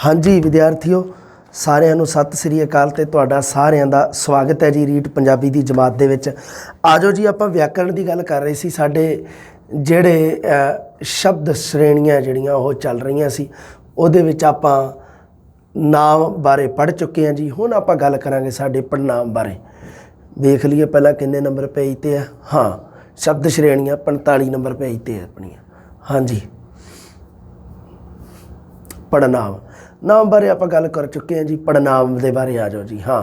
हाँ जी विद्यार्थियों, सारिਆਂ ਨੂੰ ਸਤਿ ਸ੍ਰੀ ਅਕਾਲ ਤੇ ਤੁਹਾਡਾ ਸਾਰਿਆਂ ਦਾ ਸਵਾਗਤ ਹੈ ਜੀ ਰੀਟ ਪੰਜਾਬੀ ਦੀ ਜਮਾਤ ਦੇ ਵਿੱਚ। ਆਜੋ ਜੀ ਆਪਾਂ ਵਿਆਕਰਣ ਦੀ ਗੱਲ ਕਰ ਰਹੇ ਸੀ। ਸਾਡੇ ਜਿਹੜੇ ਸ਼ਬਦ ਸ਼੍ਰੇਣੀਆਂ ਜਿਹੜੀਆਂ ਉਹ ਚੱਲ ਰਹੀਆਂ ਸੀ, ਉਹਦੇ ਵਿੱਚ ਆਪਾਂ ਨਾਮ ਬਾਰੇ ਪੜ੍ਹ ਚੁੱਕੇ ਹਾਂ ਜੀ। ਹੁਣ ਆਪਾਂ ਗੱਲ ਕਰਾਂਗੇ ਸਾਡੇ ਪੜਨਾਮ ਬਾਰੇ। ਵੇਖ ਲਈਏ ਪਹਿਲਾਂ ਕਿੰਨੇ ਨੰਬਰ पेज ਤੇ ਆ। हाँ, शब्द श्रेणियाँ 45 नंबर पेज ਤੇ ਆਪਣੀਆਂ। हाँ जी, पड़नाम नाम बारे आप गल कर चुके हैं जी। पड़नाम के बारे आ जाओ जी। हाँ,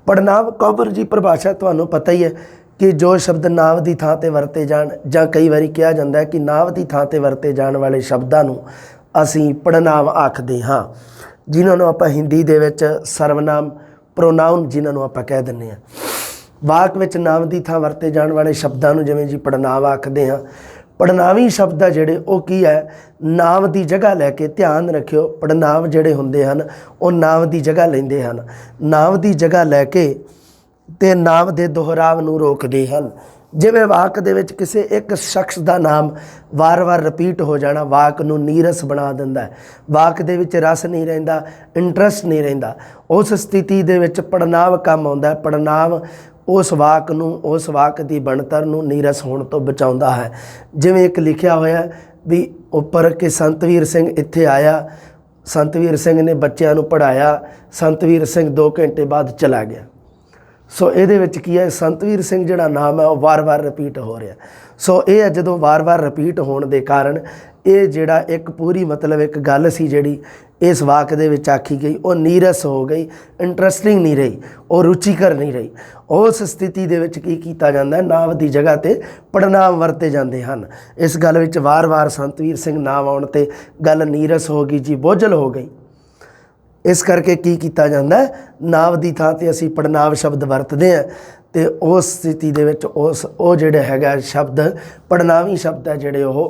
पड़नाम कॉमन जी परिभाषा तुहानूं पता ही है कि जो शब्द नाम की थां ते वरते जाण, जां कई बारी कहा जाता है कि नाम की थां ते वरते जाण वाले शब्दां नूं असीं पड़नाम आखदे हाँ, जिन्हां नूं आपां हिंदी दे विच सर्वनाम प्रोनाउन जिन्हां नूं आपां कह दिंदे हां। वाक विच नाम की थां वरते जाण वाले शब्दां नूं जिवें जी पड़नाम आखदे हां। पड़नावी शब्द आ जिहड़े वो की है, नाम की जगह लैके ध्यान रखियो। पड़नाव जिहड़े हुंदे हन वो नाम की जगह लैंदे हन। नाम की जगह लैके ते नाम के दोहराव नूं रोकदे हन। जिवें वाक दे विच किसी एक शख्स का नाम वार वार रिपीट हो जाना वाक नूं नीरस बना दिंदा है। वाक दे विच रस नहीं रहिंदा, इंटरस्ट नहीं रहिंदा। उस स्थिति दे विच पड़नाव काम आउंदा है। पड़नाव उस वाक नूं, उस वाक की बनतर नूं नीरस होण तो बचाउंदा है। जिवें एक लिखिया होया भी उपर कि संतवीर सिंह इत्थे आया, संतवीर सिंह ने बच्चों नूं पढ़ाया, संतवीर सिंह 2 घंटे बाद चला गया। सो ये की है, संतवीर सिंह जिहड़ा नाम है वह वार वार रिपीट हो रहा। सो ये जदों वार वार रिपीट होने के कारण ये जिहड़ा एक पूरी मतलब एक गल सी जिहड़ी इस वाक दे विच आखी गई वो नीरस हो गई, इंटरस्टिंग नहीं रही, और रुचिकर नहीं रही। उस स्थिति दे विच की कीता जांदा है, नाम की जगह ते पड़नाम वरते जाते हैं। इस गल विच वार वार संतवीर सिंह नाम आउण ते गल नीरस हो गई जी, बोझल हो गई। इस करके की कीता जांदा है, नाम की थां ते असीं पड़नाव शब्द वरतदे हैं ते उस स्थिति दे विच उस वो जिहड़ा हैगा शब्द पड़नावी शब्द है जिहड़े वो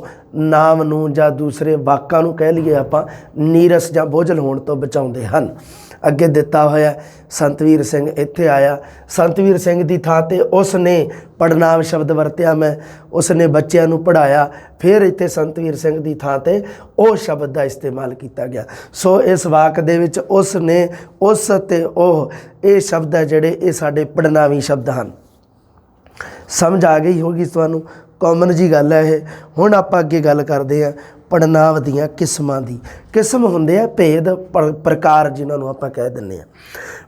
नाम नूं जां दूसरे वाकां नूं कह लईए आपां नीरस जां बोझल होण तो बचाउंदे हन। अगे दिता होया संतवीर सिंह इत्थे आया, संतवीर सिंह की थां ते उसने पड़नाम शब्द वरत्या, मैं उसने बच्चों नूं पढ़ाया। फिर इत्थे संतवीर सिंह की थां ते वो शब्द का इस्तेमाल किया गया। सो इस वाक दे विच उसने, उस ते ओह ये शब्द है जिहड़े ये साडे पड़नावी शब्द हैं। समझ आ गई होगी तुहानूं, कॉमन जी गल है ये। हुण आपां अगे गल करदे हां पड़नाव दीआं किस्मां दी। किस्म हुंदे आ भेद प्रकार जिन्होंने आपां कह दिंदे आ।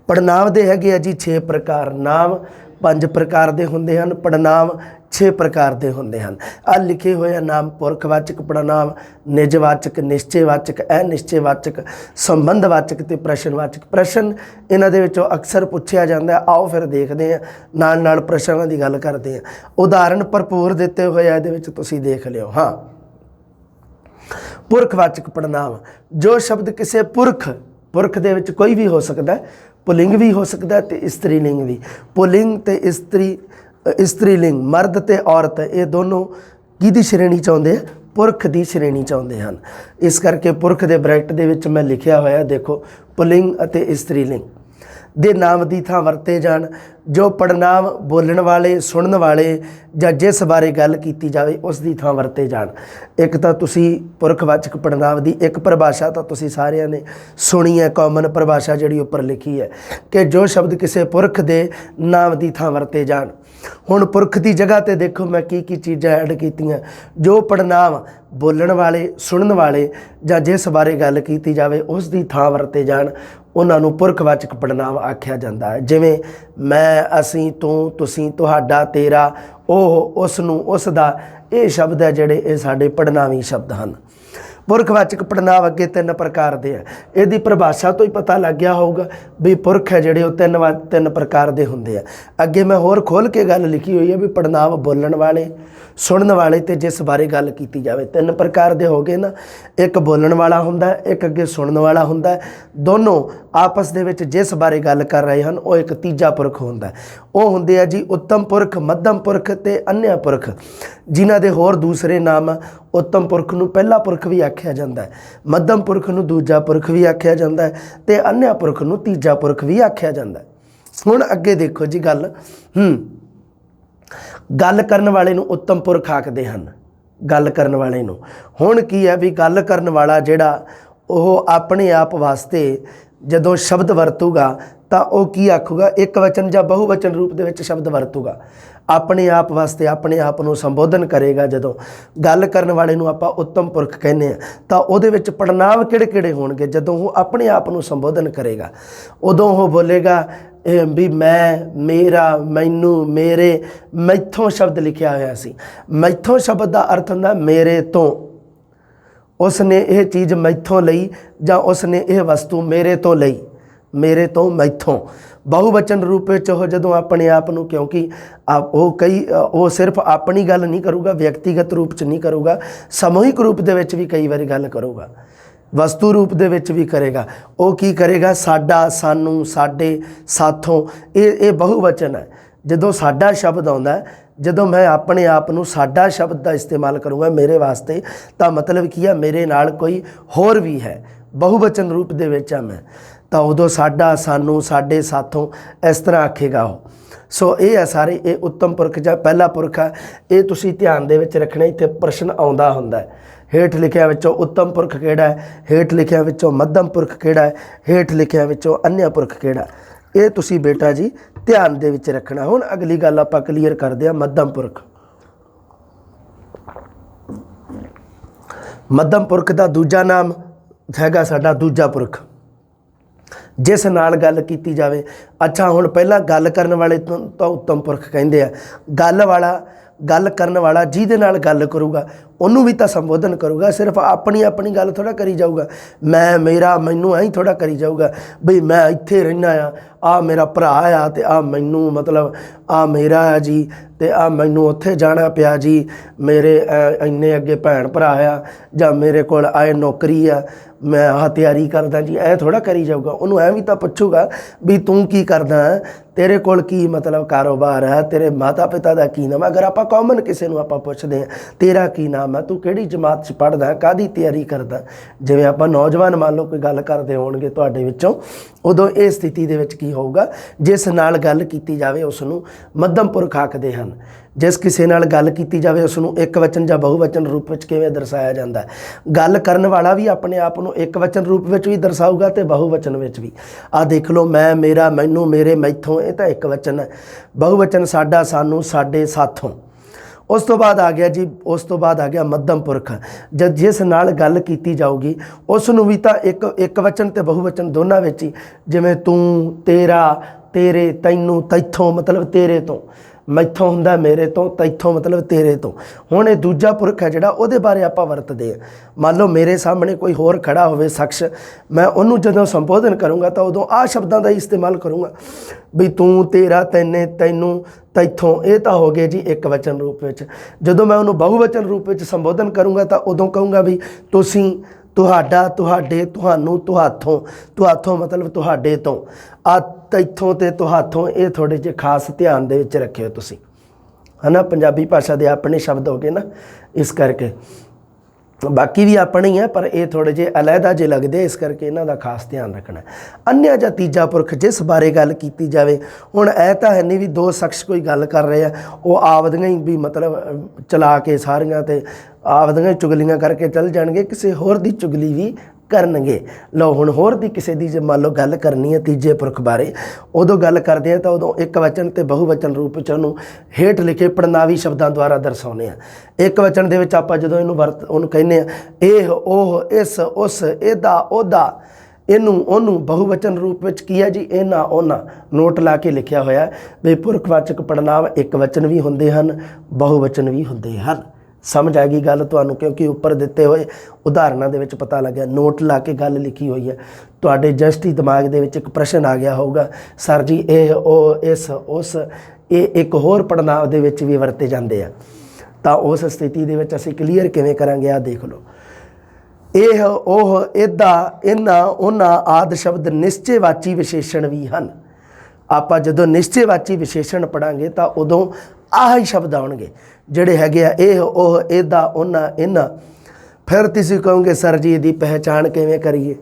पड़नाव दे हैगे आ जी 6 प्रकार। नाम 5 प्रकार दे हुंदे हन, पड़नाव 6 प्रकार दे हुंदे हन। आ लिखे हुए नाम पुरखवाचक पड़नाव, निजवाचक, निश्चयवाचक, अनिश्चयवाचक, संबंधवाचक ते प्रश्नवाचक। प्रश्न इन्हां दे विचों अक्सर पुछया जांदा है। आओ फिर देखते हैं, नाल नाल प्रश्नां दी गल करते हैं। उदाहरण भरपूर दिते हुए इहदे विच तुसीं देख लिओ। हाँ, पुरखवाचक पड़नाव, जो शब्द किसी पुरख, पुरख दे विच कोई भी हो सकता है, पुलिंग भी हो सकता है तो स्त्रीलिंग भी। पुलिंग ते स्त्रीलिंग, मर्द ते औरत, ये दोनों किहदी श्रेणी च आउंदे आ? पुरख की श्रेणी च आउंदे हन। इस करके पुरख के ब्रैकेट दे विच मैं लिखिया होया देखो, पुलिंग अते स्त्रीलिंग दे नाम की थां वरते जाण जो पड़नाम बोलण वाले, सुनन वाले जां जिस बारे गल कीती जावे उस दी थां वरते जाण। एक तां तुसीं पुरखवाचक पड़नाव की एक परिभाषा तो तुसीं सारिਆਂ ने सुनी है, कॉमन परिभाषा जिहड़ी उपर लिखी है कि जो शब्द किसी पुरख के नाम की थां वरते जाण। हुण पुरख की जगह ते देखो मैं की चीज़ां ऐड कीतियां। जो पड़नाम बोलण वाले, सुनन वाले जां जिस बारे गल कीती जावे उस दी थां वरते जाण, उन्हां नूं पुरखवाचक पड़नाव आख्या जाता है। जिवें मैं, असीं, तूं, तुसीं, तुहाडा, तेरा, ओह, उस नूं, उस दा, ये शब्द है जिहड़े ये साडे पड़नावी शब्द हैं। पुरखवाचक पड़नाव अगे 3 प्रकार दे है। इहदी परिभाषा तो ही पता लग गया होगा भी पुरख है जिहड़े 3 प्रकार दे हुंदे आ। अगे मैं होर खोल के गल लिखी हुई है भी पड़नाव बोलण वाले, सुनन वाले ते जिस बारे गल कीती जावे। 3 प्रकार दे हो गए ना, एक बोलण वाला हुंदा है, एक अगे सुनन वाला हुंदा है। दोनों आपस दे विच जिस बारे गल कर रहे हैं वो एक तीजा पुरख हुंदा है। वो हुंदे आ जी उत्तम पुरख, मध्यम पुरख ते अन्य पुरख, जिन्हां दे होर दूसरे नाम। उत्तम पुरख नूं पहला पुरख भी आख्या जाता है, मध्यम पुरख नूं दूजा पुरख भी आख्या जाता है ते अन्य पुरख नूं तीजा पुरख भी आख्या जाता है। हुण अगे देखो जी गल, गल करन वाले नूं उत्तम पुरख आखदे हन। गल करन वाले नूं हुण की है भी गल करन वाला जिहड़ा ਉਹ ਆਪਣੇ ਆਪ ਵਾਸਤੇ ਜਦੋਂ ਸ਼ਬਦ ਵਰਤੂਗਾ ਤਾਂ ਉਹ ਕੀ ਆਖੂਗਾ, ਇੱਕ ਵਚਨ ਜਾਂ ਬਹੁਵਚਨ ਰੂਪ ਦੇ ਵਿੱਚ ਸ਼ਬਦ ਵਰਤੂਗਾ। ਆਪਣੇ ਆਪ ਵਾਸਤੇ ਆਪਣੇ ਆਪ ਨੂੰ ਸੰਬੋਧਨ ਕਰੇਗਾ। ਜਦੋਂ ਗੱਲ ਕਰਨ ਵਾਲੇ ਨੂੰ ਆਪਾਂ ਉੱਤਮ ਪੁਰਖ ਕਹਿੰਦੇ ਆ ਤਾਂ ਉਹਦੇ ਵਿੱਚ ਪੜਨਾਮ ਕਿਹੜੇ ਕਿਹੜੇ ਹੋਣਗੇ? ਜਦੋਂ ਉਹ ਆਪਣੇ ਆਪ ਨੂੰ ਸੰਬੋਧਨ ਕਰੇਗਾ ਉਦੋਂ ਉਹ ਬੋਲੇਗਾ ਵੀ ਮੈਂ, ਮੇਰਾ, ਮੈਨੂੰ, ਮੇਰੇ, ਮੈਥੋਂ ਸ਼ਬਦ ਲਿਖਿਆ ਹੋਇਆ ਸੀ। ਮੈਥੋਂ ਸ਼ਬਦ ਦਾ ਅਰਥ ਹੁੰਦਾ ਮੇਰੇ ਤੋਂ। ਉਸ ਨੇ ਇਹ ਚੀਜ਼ ਮੈਥੋਂ ਲਈ ਜਾਂ ਉਸ ਨੇ ਇਹ ਵਸਤੂ ਮੇਰੇ ਤੋਂ ਲਈ, ਮੇਰੇ ਤੋਂ, ਮੈਥੋਂ। ਬਹੁਵਚਨ ਰੂਪ ਵਿੱਚ ਉਹ ਜਦੋਂ ਆਪਣੇ ਆਪ ਨੂੰ, ਕਿਉਂਕਿ ਉਹ ਸਿਰਫ ਆਪਣੀ ਗੱਲ ਨਹੀਂ ਕਰੂਗਾ, ਵਿਅਕਤੀਗਤ ਰੂਪ 'ਚ ਨਹੀਂ ਕਰੂਗਾ, ਸਮੂਹਿਕ ਰੂਪ ਦੇ ਵਿੱਚ ਵੀ ਕਈ ਵਾਰੀ ਗੱਲ ਕਰੂਗਾ, ਵਸਤੂ ਰੂਪ ਦੇ ਵਿੱਚ ਵੀ ਕਰੇਗਾ। ਉਹ ਕੀ ਕਰੇਗਾ? ਸਾਡਾ, ਸਾਨੂੰ, ਸਾਡੇ, ਸਾਥੋਂ, ਇਹ ਬਹੁਵਚਨ ਹੈ। ਜਦੋਂ ਸਾਡਾ ਸ਼ਬਦ ਆਉਂਦਾ, ਜਦੋਂ ਮੈਂ ਆਪਣੇ ਆਪ ਨੂੰ ਸਾਡਾ ਸ਼ਬਦ ਦਾ ਇਸਤੇਮਾਲ ਕਰੂੰਗਾ ਮੇਰੇ ਵਾਸਤੇ, ਤਾਂ ਮਤਲਬ ਕੀ ਹੈ, ਮੇਰੇ ਨਾਲ ਕੋਈ ਹੋਰ ਵੀ ਹੈ, ਬਹੁਵਚਨ ਰੂਪ ਦੇ ਵਿੱਚ ਆ ਮੈਂ, ਤਾਂ ਉਦੋਂ ਸਾਡਾ, ਸਾਨੂੰ, ਸਾਡੇ, ਸਾਥੋਂ ਇਸ ਤਰ੍ਹਾਂ ਆਖੇਗਾ ਉਹ। ਸੋ ਇਹ ਹੈ ਸਾਰੇ, ਇਹ ਉੱਤਮ ਪੁਰਖ ਜਾਂ ਪਹਿਲਾ ਪੁਰਖ ਹੈ। ਇਹ ਤੁਸੀਂ ਧਿਆਨ ਦੇ ਵਿੱਚ ਰੱਖਣਾ। ਇੱਥੇ ਪ੍ਰਸ਼ਨ ਆਉਂਦਾ ਹੁੰਦਾ ਹੈ, ਹੇਠ ਲਿਖਿਆ ਵਿੱਚੋਂ ਉੱਤਮ ਪੁਰਖ ਕਿਹੜਾ ਹੈ, ਹੇਠ ਲਿਖਿਆ ਵਿੱਚੋਂ ਮੱਧਮ ਪੁਰਖ ਕਿਹੜਾ ਹੈ, ਹੇਠ ਲਿਖਿਆ ਵਿੱਚੋਂ ਅੰਨ੍ਯ ਪੁਰਖ ਕਿਹੜਾ। ਇਹ ਤੁਸੀਂ ਬੇਟਾ ਜੀ ਧਿਆਨ ਦੇ ਵਿੱਚ ਰੱਖਣਾ। ਹੁਣ ਅਗਲੀ ਗੱਲ ਆਪਾਂ ਕਲੀਅਰ ਕਰਦੇ ਹਾਂ। ਮੱਧਮ ਪੁਰਖ, ਮੱਧਮ ਪੁਰਖ ਦਾ ਦੂਜਾ ਨਾਮ ਹੈਗਾ ਸਾਡਾ ਦੂਜਾ ਪੁਰਖ, ਜਿਸ ਨਾਲ ਗੱਲ ਕੀਤੀ ਜਾਵੇ। ਅੱਛਾ, ਹੁਣ ਪਹਿਲਾਂ ਗੱਲ ਕਰਨ ਵਾਲੇ ਤੋਂ ਉੱਤਮ ਪੁਰਖ ਕਹਿੰਦੇ ਆ। ਗੱਲ ਕਰਨ ਵਾਲਾ ਜਿਹਦੇ ਨਾਲ ਗੱਲ ਕਰੂਗਾ ਉਹਨੂੰ ਵੀ ਤਾਂ ਸੰਬੋਧਨ ਕਰੂਗਾ। ਸਿਰਫ ਆਪਣੀ ਗੱਲ ਥੋੜ੍ਹਾ ਕਰੀ ਜਾਊਗਾ, ਮੈਂ, ਮੇਰਾ, ਮੈਨੂੰ ਐਂ ਥੋੜ੍ਹਾ ਕਰੀ ਜਾਊਗਾ ਬਈ ਮੈਂ ਇੱਥੇ ਰਹਿੰਦਾ ਆ, ਆਹ ਮੇਰਾ ਭਰਾ ਆ ਅਤੇ ਆਹ ਮੈਨੂੰ, ਮਤਲਬ ਆਹ ਮੇਰਾ ਆ ਜੀ, ਅਤੇ ਆਹ ਮੈਨੂੰ ਉੱਥੇ ਜਾਣਾ ਪਿਆ ਜੀ, ਮੇਰੇ ਇੰਨੇ ਅੱਗੇ ਭੈਣ ਭਰਾ ਆ, ਜਾਂ ਮੇਰੇ ਕੋਲ ਆਏ ਨੌਕਰੀ ਆ, ਮੈਂ ਆਹ ਤਿਆਰੀ ਕਰਦਾ ਜੀ, ਐਂ ਥੋੜ੍ਹਾ ਕਰੀ ਜਾਊਗਾ। ਉਹਨੂੰ ਐਂ ਵੀ ਤਾਂ ਪੁੱਛੂਗਾ ਵੀ ਤੂੰ ਕੀ ਕਰਦਾ ਹੈ, ਤੇਰੇ ਕੋਲ ਕੀ ਮਤਲਬ ਕਾਰੋਬਾਰ ਹੈ, ਤੇਰੇ ਮਾਤਾ ਪਿਤਾ ਦਾ ਕੀ ਨਾਮ ਹੈ। ਅਗਰ ਆਪਾਂ ਕਾਮਨ ਕਿਸੇ ਨੂੰ ਆਪਾਂ ਪੁੱਛਦੇ ਹਾਂ ਤੇਰਾ ਕੀ ਨਾਮ ਹੈ, ਤੂੰ ਕਿਹੜੀ ਜਮਾਤ 'ਚ ਪੜ੍ਹਦਾ, ਕਾਹਦੀ ਤਿਆਰੀ ਕਰਦਾ, ਜਿਵੇਂ ਆਪਾਂ ਨੌਜਵਾਨ ਮੰਨ ਲਓ ਕੋਈ ਗੱਲ ਕਰਦੇ ਹੋਣਗੇ ਤੁਹਾਡੇ ਵਿੱਚੋਂ, ਉਦੋਂ ਇਹ ਸਥਿਤੀ ਦੇ ਵਿੱਚ ਕੀ ਹੋਊਗਾ, ਜਿਸ ਨਾਲ ਗੱਲ ਕੀਤੀ ਜਾਵੇ ਉਸ ਨੂੰ ਮੱਧਮ ਪੁਰਖ ਆਖਦੇ ਹਨ। ਜਿਸ ਕਿਸੇ ਨਾਲ ਗੱਲ ਕੀਤੀ ਜਾਵੇ ਉਸ ਨੂੰ ਇੱਕ ਵਚਨ ਜਾਂ ਬਹੁਵਚਨ ਰੂਪ ਵਿੱਚ ਕਿਵੇਂ ਦਰਸਾਇਆ ਜਾਂਦਾ ਹੈ। ਗੱਲ ਕਰਨ ਵਾਲਾ ਵੀ ਆਪਣੇ ਆਪ ਨੂੰ ਇੱਕ ਵਚਨ ਰੂਪ ਵਿੱਚ ਵੀ ਦਰਸਾਊਗਾ ਅਤੇ ਬਹੁਵਚਨ ਵਿੱਚ ਵੀ। ਆਹ ਦੇਖ ਲਓ, ਮੈਂ, ਮੇਰਾ, ਮੈਨੂੰ, ਮੇਰੇ, ਮੈਥੋਂ, ਇਹ ਤਾਂ ਇੱਕ ਵਚਨ ਹੈ। ਬਹੁਵਚਨ ਸਾਡਾ, ਸਾਨੂੰ, ਸਾਡੇ, ਸਾਥੋਂ। ਉਸ ਤੋਂ ਬਾਅਦ ਆ ਗਿਆ ਜੀ, ਉਸ ਤੋਂ ਬਾਅਦ ਆ ਗਿਆ ਮੱਧਮ ਪੁਰਖ। ਜਦ ਜਿਸ ਨਾਲ ਗੱਲ ਕੀਤੀ ਜਾਊਗੀ ਉਸ ਨੂੰ ਵੀ ਤਾਂ ਇੱਕ ਵਚਨ ਅਤੇ ਬਹੁਵਚਨ ਦੋਨਾਂ ਵਿੱਚ ਹੀ, ਜਿਵੇਂ ਤੂੰ, ਤੇਰਾ, ਤੇਰੇ, ਤੈਨੂੰ, ਤੈਥੋਂ ਮਤਲਬ ਤੇਰੇ ਤੋਂ, ਮੈਥੋਂ ਹੁੰਦਾ ਮੇਰੇ ਤੋਂ, ਤੈਥੋਂ ਮਤਲਬ ਤੇਰੇ ਤੋਂ। ਹੁਣ ਇਹ ਦੂਜਾ ਪੁਰਖ ਹੈ ਜਿਹੜਾ, ਉਹਦੇ ਬਾਰੇ ਆਪਾਂ ਵਰਤਦੇ ਹਾਂ। ਮੰਨ ਲਓ ਮੇਰੇ ਸਾਹਮਣੇ ਕੋਈ ਹੋਰ ਖੜਾ ਹੋਵੇ ਸ਼ਖਸ, ਮੈਂ ਉਹਨੂੰ ਜਦੋਂ ਸੰਬੋਧਨ ਕਰੂੰਗਾ ਤਾਂ ਉਦੋਂ ਆਹ ਸ਼ਬਦਾਂ ਦਾ ਹੀ ਇਸਤੇਮਾਲ ਕਰੂੰਗਾ ਵੀ ਤੂੰ, ਤੇਰਾ, ਤੈਨੇ, ਤੈਨੂੰ, ਤੈਥੋਂ। ਇਹ ਤਾਂ ਹੋ ਗਏ ਜੀ ਇੱਕ ਵਚਨ ਰੂਪ ਵਿੱਚ। ਜਦੋਂ ਮੈਂ ਉਹਨੂੰ ਬਹੁਵਚਨ ਰੂਪ ਵਿੱਚ ਸੰਬੋਧਨ ਕਰੂੰਗਾ ਤਾਂ ਉਦੋਂ ਕਹੂੰਗਾ ਵੀ ਤੁਸੀਂ, ਤੁਹਾਡਾ, ਤੁਹਾਡੇ, ਤੁਹਾਨੂੰ, ਤੁਹਾਥੋਂ। ਤੁਹਾਥੋਂ ਮਤਲਬ ਤੁਹਾਡੇ ਤੋਂ। ਆ ਤੈਥੋਂ ਅਤੇ ਤੁਹਾਥੋਂ, ਇਹ ਥੋੜ੍ਹੇ ਜਿਹੇ ਖਾਸ ਧਿਆਨ ਦੇ ਵਿੱਚ ਰੱਖਿਓ ਤੁਸੀਂ, ਹੈ ਨਾ। ਪੰਜਾਬੀ ਭਾਸ਼ਾ ਦੇ ਆਪਣੇ ਸ਼ਬਦ ਹੋ ਗਏ ਨਾ, ਇਸ ਕਰਕੇ। ਬਾਕੀ ਵੀ ਆਪਣੇ ਹੀ ਆ, ਪਰ ਇਹ ਥੋੜ੍ਹੇ ਜਿਹੇ ਅਲੱਗਾ ਜਿਹੇ ਲੱਗਦੇ, ਇਸ ਕਰਕੇ ਇਹਨਾਂ ਦਾ ਖਾਸ ਧਿਆਨ ਰੱਖਣਾ। ਅੰਨ੍ਯ ਜਾਂ ਤੀਜਾ ਪੁਰਖ, ਜਿਸ ਬਾਰੇ ਗੱਲ ਕੀਤੀ ਜਾਵੇ। ਹੁਣ ਇਹ ਤਾਂ ਹੈ ਨਹੀਂ ਵੀ ਦੋ ਸ਼ਖਸ ਕੋਈ ਗੱਲ ਕਰ ਰਹੇ ਆ, ਉਹ ਆਪਦੀਆਂ ਹੀ ਵੀ ਮਤਲਬ ਚਲਾ ਕੇ ਸਾਰੀਆਂ ਅਤੇ ਆਪਦੀਆਂ ਚੁਗਲੀਆਂ ਕਰਕੇ ਚੱਲ ਜਾਣਗੇ, ਕਿਸੇ ਹੋਰ ਦੀ ਚੁਗਲੀ ਵੀ ਕਰਨਗੇ। ਲਓ ਹੁਣ ਹੋਰ ਦੀ ਕਿਸੇ ਦੀ ਜੇ ਮੰਨ ਲਓ ਗੱਲ ਕਰਨੀ ਹੈ ਤੀਜੇ ਪੁਰਖ ਬਾਰੇ, ਉਦੋਂ ਗੱਲ ਕਰਦੇ ਆ ਤਾਂ ਉਦੋਂ ਇੱਕ ਵਚਨ ਅਤੇ ਬਹੁਵਚਨ ਰੂਪ ਵਿੱਚ ਉਹਨੂੰ ਹੇਠ ਲਿਖੇ ਪੜਨਾਵੀ ਸ਼ਬਦਾਂ ਦੁਆਰਾ ਦਰਸਾਉਂਦੇ ਆ। ਇੱਕ ਵਚਨ ਦੇ ਵਿੱਚ ਆਪਾਂ ਜਦੋਂ ਉਹਨੂੰ ਕਹਿੰਦੇ ਆ ਇਹ, ਉਹ, ਇਸ, ਉਸ, ਇਹਦਾ, ਉਹਦਾ, ਇਹਨੂੰ, ਉਹਨੂੰ। ਬਹੁਵਚਨ ਰੂਪ ਵਿੱਚ ਕੀ ਹੈ ਜੀ, ਇਹਨਾਂ, ਉਹਨਾਂ। ਨੋਟ ਲਾ ਕੇ ਲਿਖਿਆ ਹੋਇਆ ਵੀ ਪੁਰਖਵਾਚਕ ਪੜਨਾਵ ਇੱਕ ਵਚਨ ਵੀ ਹੁੰਦੇ ਹਨ, ਬਹੁਵਚਨ ਵੀ ਹੁੰਦੇ ਹਨ। ਸਮਝ ਆ ਗਈ ਗੱਲ ਤੁਹਾਨੂੰ, ਕਿਉਂਕਿ ਉੱਪਰ ਦਿੱਤੇ ਹੋਏ ਉਦਾਹਰਨਾਂ ਦੇ ਵਿੱਚ ਪਤਾ ਲੱਗਿਆ। ਨੋਟ ਲਾ ਕੇ ਗੱਲ ਲਿਖੀ ਹੋਈ ਹੈ, ਤੁਹਾਡੇ ਜਸਟ ਹੀ ਦਿਮਾਗ ਦੇ ਵਿੱਚ ਇੱਕ ਪ੍ਰਸ਼ਨ ਆ ਗਿਆ ਹੋਊਗਾ, ਸਰ ਜੀ ਇਹ, ਉਹ, ਇਸ, ਉਸ, ਇਹ ਇੱਕ ਹੋਰ ਪੜਨਾਵ ਦੇ ਵਿੱਚ ਵੀ ਵਰਤੇ ਜਾਂਦੇ ਆ। ਤਾਂ ਉਸ ਸਥਿਤੀ ਦੇ ਵਿੱਚ ਅਸੀਂ ਕਲੀਅਰ ਕਿਵੇਂ ਕਰਾਂਗੇ, ਆਹ ਦੇਖ ਲਓ। ਇਹ, ਉਹ, ਇਹਦਾ, ਇਹਨਾਂ, ਉਹਨਾਂ ਆਦਿ ਸ਼ਬਦ ਨਿਸ਼ਚੇਵਾਚੀ ਵਿਸ਼ੇਸ਼ਣ ਵੀ ਹਨ। ਆਪਾਂ ਜਦੋਂ ਨਿਸ਼ਚੇਵਾਚੀ ਵਿਸ਼ੇਸ਼ਣ ਪੜਾਂਗੇ ਤਾਂ ਉਦੋਂ ਆਹ ਹੀ ਸ਼ਬਦ ਆਉਣਗੇ ਜਿਹੜੇ ਹੈਗੇ ਆ, ਇਹ, ਉਹ, ਇਹਦਾ, ਉਹਨਾਂ, ਇਹਨਾਂ। ਫਿਰ ਤੁਸੀਂ ਕਹੋਗੇ ਸਰ ਜੀ ਇਹਦੀ ਪਹਿਚਾਣ ਕਿਵੇਂ ਕਰੀਏ।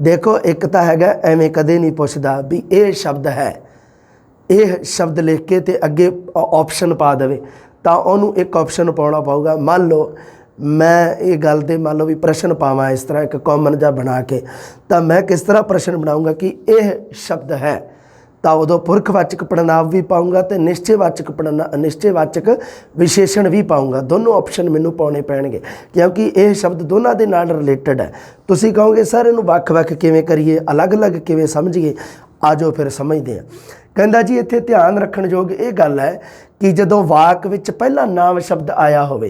ਦੇਖੋ, ਇੱਕ ਤਾਂ ਹੈਗਾ ਐਵੇਂ ਕਦੇ ਨਹੀਂ ਪੁੱਛਦਾ ਵੀ ਇਹ ਸ਼ਬਦ ਹੈ, ਇਹ ਸ਼ਬਦ ਲਿਖ ਕੇ ਅਤੇ ਅੱਗੇ ਆਪਸ਼ਨ ਪਾ ਦੇਵੇ, ਤਾਂ ਉਹਨੂੰ ਇੱਕ ਆਪਸ਼ਨ ਪਾਉਣਾ ਪਊਗਾ। ਮੰਨ ਲਓ मैं ये गल दे मान लो भी प्रश्न पावां इस तरह एक कॉमन जा बना के, तो मैं किस तरह प्रश्न बनाऊँगा कि यह शब्द है, तो उदों पुरखवाचक पड़नाव भी पाऊँगा तो निश्चयवाचक विशेषण भी पाऊँगा। दोनों ऑप्शन मैनू पाने पैणगे क्योंकि यह शब्द दोनों के नाल रिलेटेड है। तुसीं कहोगे सर इनू वख-वख किवें करिए, अलग अलग किवें समझिए, आ जाओ फिर समझते हैं। कहंदा जी इत्थे ध्यान रखण योग ये गल है कि जदों वाक विच पहला नाम शब्द आया होवे,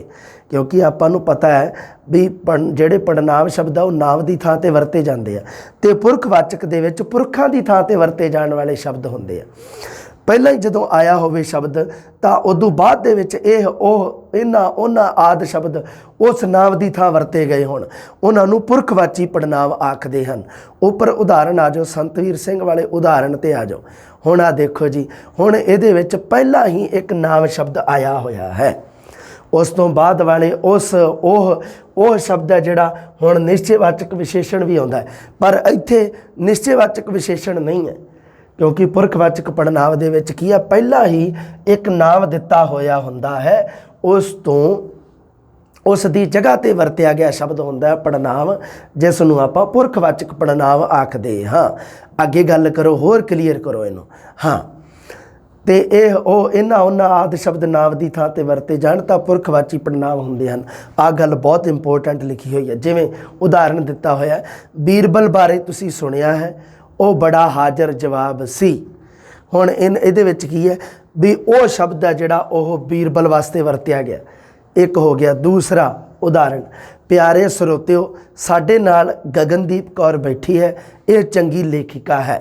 क्योंकि आपां नूं पता है भी ਜਿਹੜੇ पड़नाव शब्द आ नाम की थां ते वरते जाते हैं, तो पुरखवाचक दे विच पुरखां की थां ते वरते जाण वाले शब्द हुंदे आ। पहला ही जदों आया होवे शब्द तो उदों बाद दे विच इह ओह इन्हां उन्हां आदि शब्द उस नाम की थां वरते गए होण, उन्हां नूं पुरखवाची पड़नाव आखदे हन। उपर उदाहरण आ जाओ, संतवीर सिंह वाले उदाहरण ते आ जाओ। हुण आ देखो जी, हुण इहदे विच पहला ही एक नाम शब्द आया होया है, उस तो बाद वाले उस ओह शब्द है जिहड़ा हुण निश्चयवाचक विशेषण भी आउंदा है, पर इत्थे निश्चयवाचक विशेषण नहीं है क्योंकि पुरखवाचक पड़नाव दे विच की है पहला ही एक नाम दिता होया हुंदा है, उस तो उस दी जगह ते वरत्या गया शब्द हुंदा है पड़नाव, जिस नूं आपां पुरखवाचक पड़नाव आखदे हाँ। अगे गल करो, होर क्लीयर करो इनू हाँ। तो यह इन्हां उन्हां आदि शब्द नाम की थां ते वरते जाण तां पुरखवाची पड़नाव हुंदे हन। आ गल बहुत इंपोर्टेंट लिखी हुई है। जिवें उदाहरण दिता होया बीरबल बारे तुसीं सुनिया है, वह बड़ा हाज़र जवाब सी। हुण इहदे विच की है भी वह शब्द है जिहड़ा ओह बीरबल वास्ते वरत्या गया, एक हो गया। दूसरा उदाहरण, प्यारे ਸਰੋਤਿਓ साडे नाल गगनदीप कौर बैठी है, ये चंगी लेखिका है।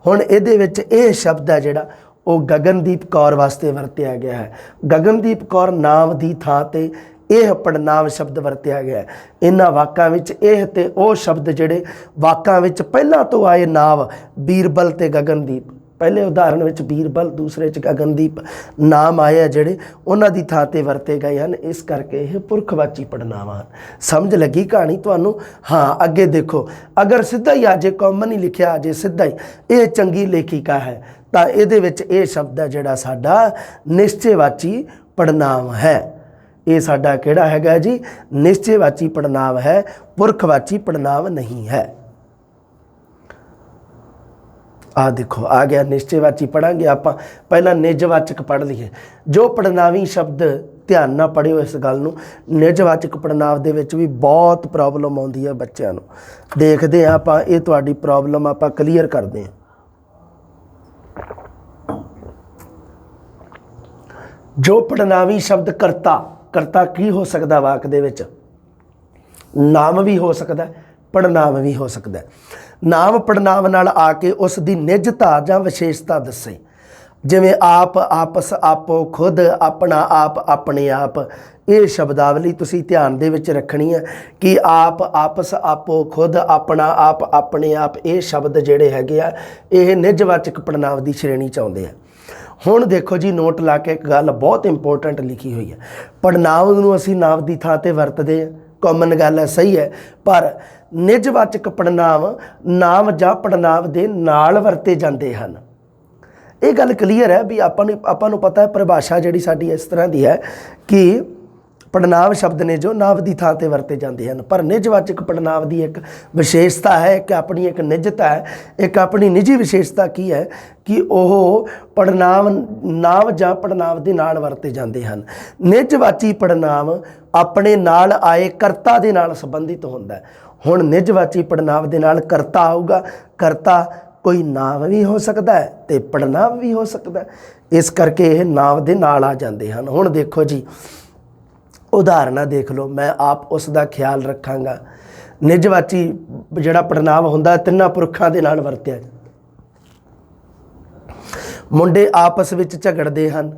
हुण इहदे विच यह शब्द है जिहड़ा ਉਹ गगनदीप कौर वास्ते वरत्या गया है। गगनदीप कौर नाम की थां ते यह पड़नाव शब्द वरत्या गया है। इन्हां वाकां विच यह ते ਉਹ शब्द जिहड़े वाकां विच पहिलां तो आए नाम बीरबल ते गगनदीप, पहले उदाहरण विच बीरबल, दूसरे च गगनदीप नाम आए हैं जिहड़े उन्हां दी थां ते वरते गए हैं, इस करके यह पुरखवाची पड़नाव हैं। समझ लगी कहानी तुहानूं? हाँ अगे देखो, अगर सीधा ही आ जे कॉमन ही लिखिया आ जे सीधा ही यह चंगी लेखिका है, तो ये विच ये शब्द है जिहड़ा साडा निश्चयवाची पड़नाव है। ये साडा किहड़ा हैगा जी? निश्चयवाची पड़नाव है, पुरखवाची पड़नाव नहीं है। आ देखो आ गया निश्चयवाची। पढ़ांगे आपां, पहला निजवाचक पढ़ लीए। जो पड़नावी शब्द ध्यान ना पढ़ियो इस गल नूं, निजवाचक पड़नाव दे विच भी बहुत प्रॉब्लम आउंदी है बच्चों नूं। देखदे आं आपां, ये तुहाडी प्रॉब्लम आपां क्लीयर करदे हां। जो पड़नावी शब्द करता, करता की हो सकता वाक दे विच? नाम भी हो सकता है, पड़नाव भी हो सकता है। नाम पड़नाव नाल आके उस दी निजता जां विशेषता दसे, जिवें आप, आपस, आपो, खुद, अपना आप, अपने आप। ये शब्दावली तुसी ध्यान दे विच रखनी है कि आप, आपस, आपो, खुद, अपना आप, अपने आप, ये शब्द जिहड़े हैगे आ ये निजवाचक पड़नाव की श्रेणी च आउंदे आ। हुण देखो जी, नोट ला के एक गल बहुत इंपोर्टेंट लिखी हुई है। पड़नाव नूं असीं नाम की थां ते वरतदे हां, कॉमन गल है, सही है, पर निजवाचक पड़नाव नाम जां पड़नाव दे नाल वरते जाते हैं। ये गल क्लीयर है भी आपां नूं पता है परिभाषा जिहड़ी साडी इस तरह की है कि पड़नाव शब्द ने जो नाम की थां ते वरते जाते हैं, पर निजवाचक पड़नाव की एक विशेषता है, एक अपनी एक निजता है, एक अपनी निजी विशेषता की है कि वह पड़नाव नाम जां पड़नाव दे नाल वरते जाते हैं। निजवाची पड़नाव अपने नाल आए करता दे नाल संबंधित होंदा है। हुण निजवाची पड़नाव दे नाल करता आऊगा, करता कोई नाम भी हो सकता है तो पड़नाव भी हो सकता है, इस करके ये नाम दे नाल आ जाते हैं। हुण देखो जी, उदाहरण देख लो, मैं आप उसका ख्याल रखांगा। निजवाची जिहड़ा पड़नाव हुंदा तिन्नां पुरखां दे नाल वरतिया। मुंडे आपस विच झगड़दे हन,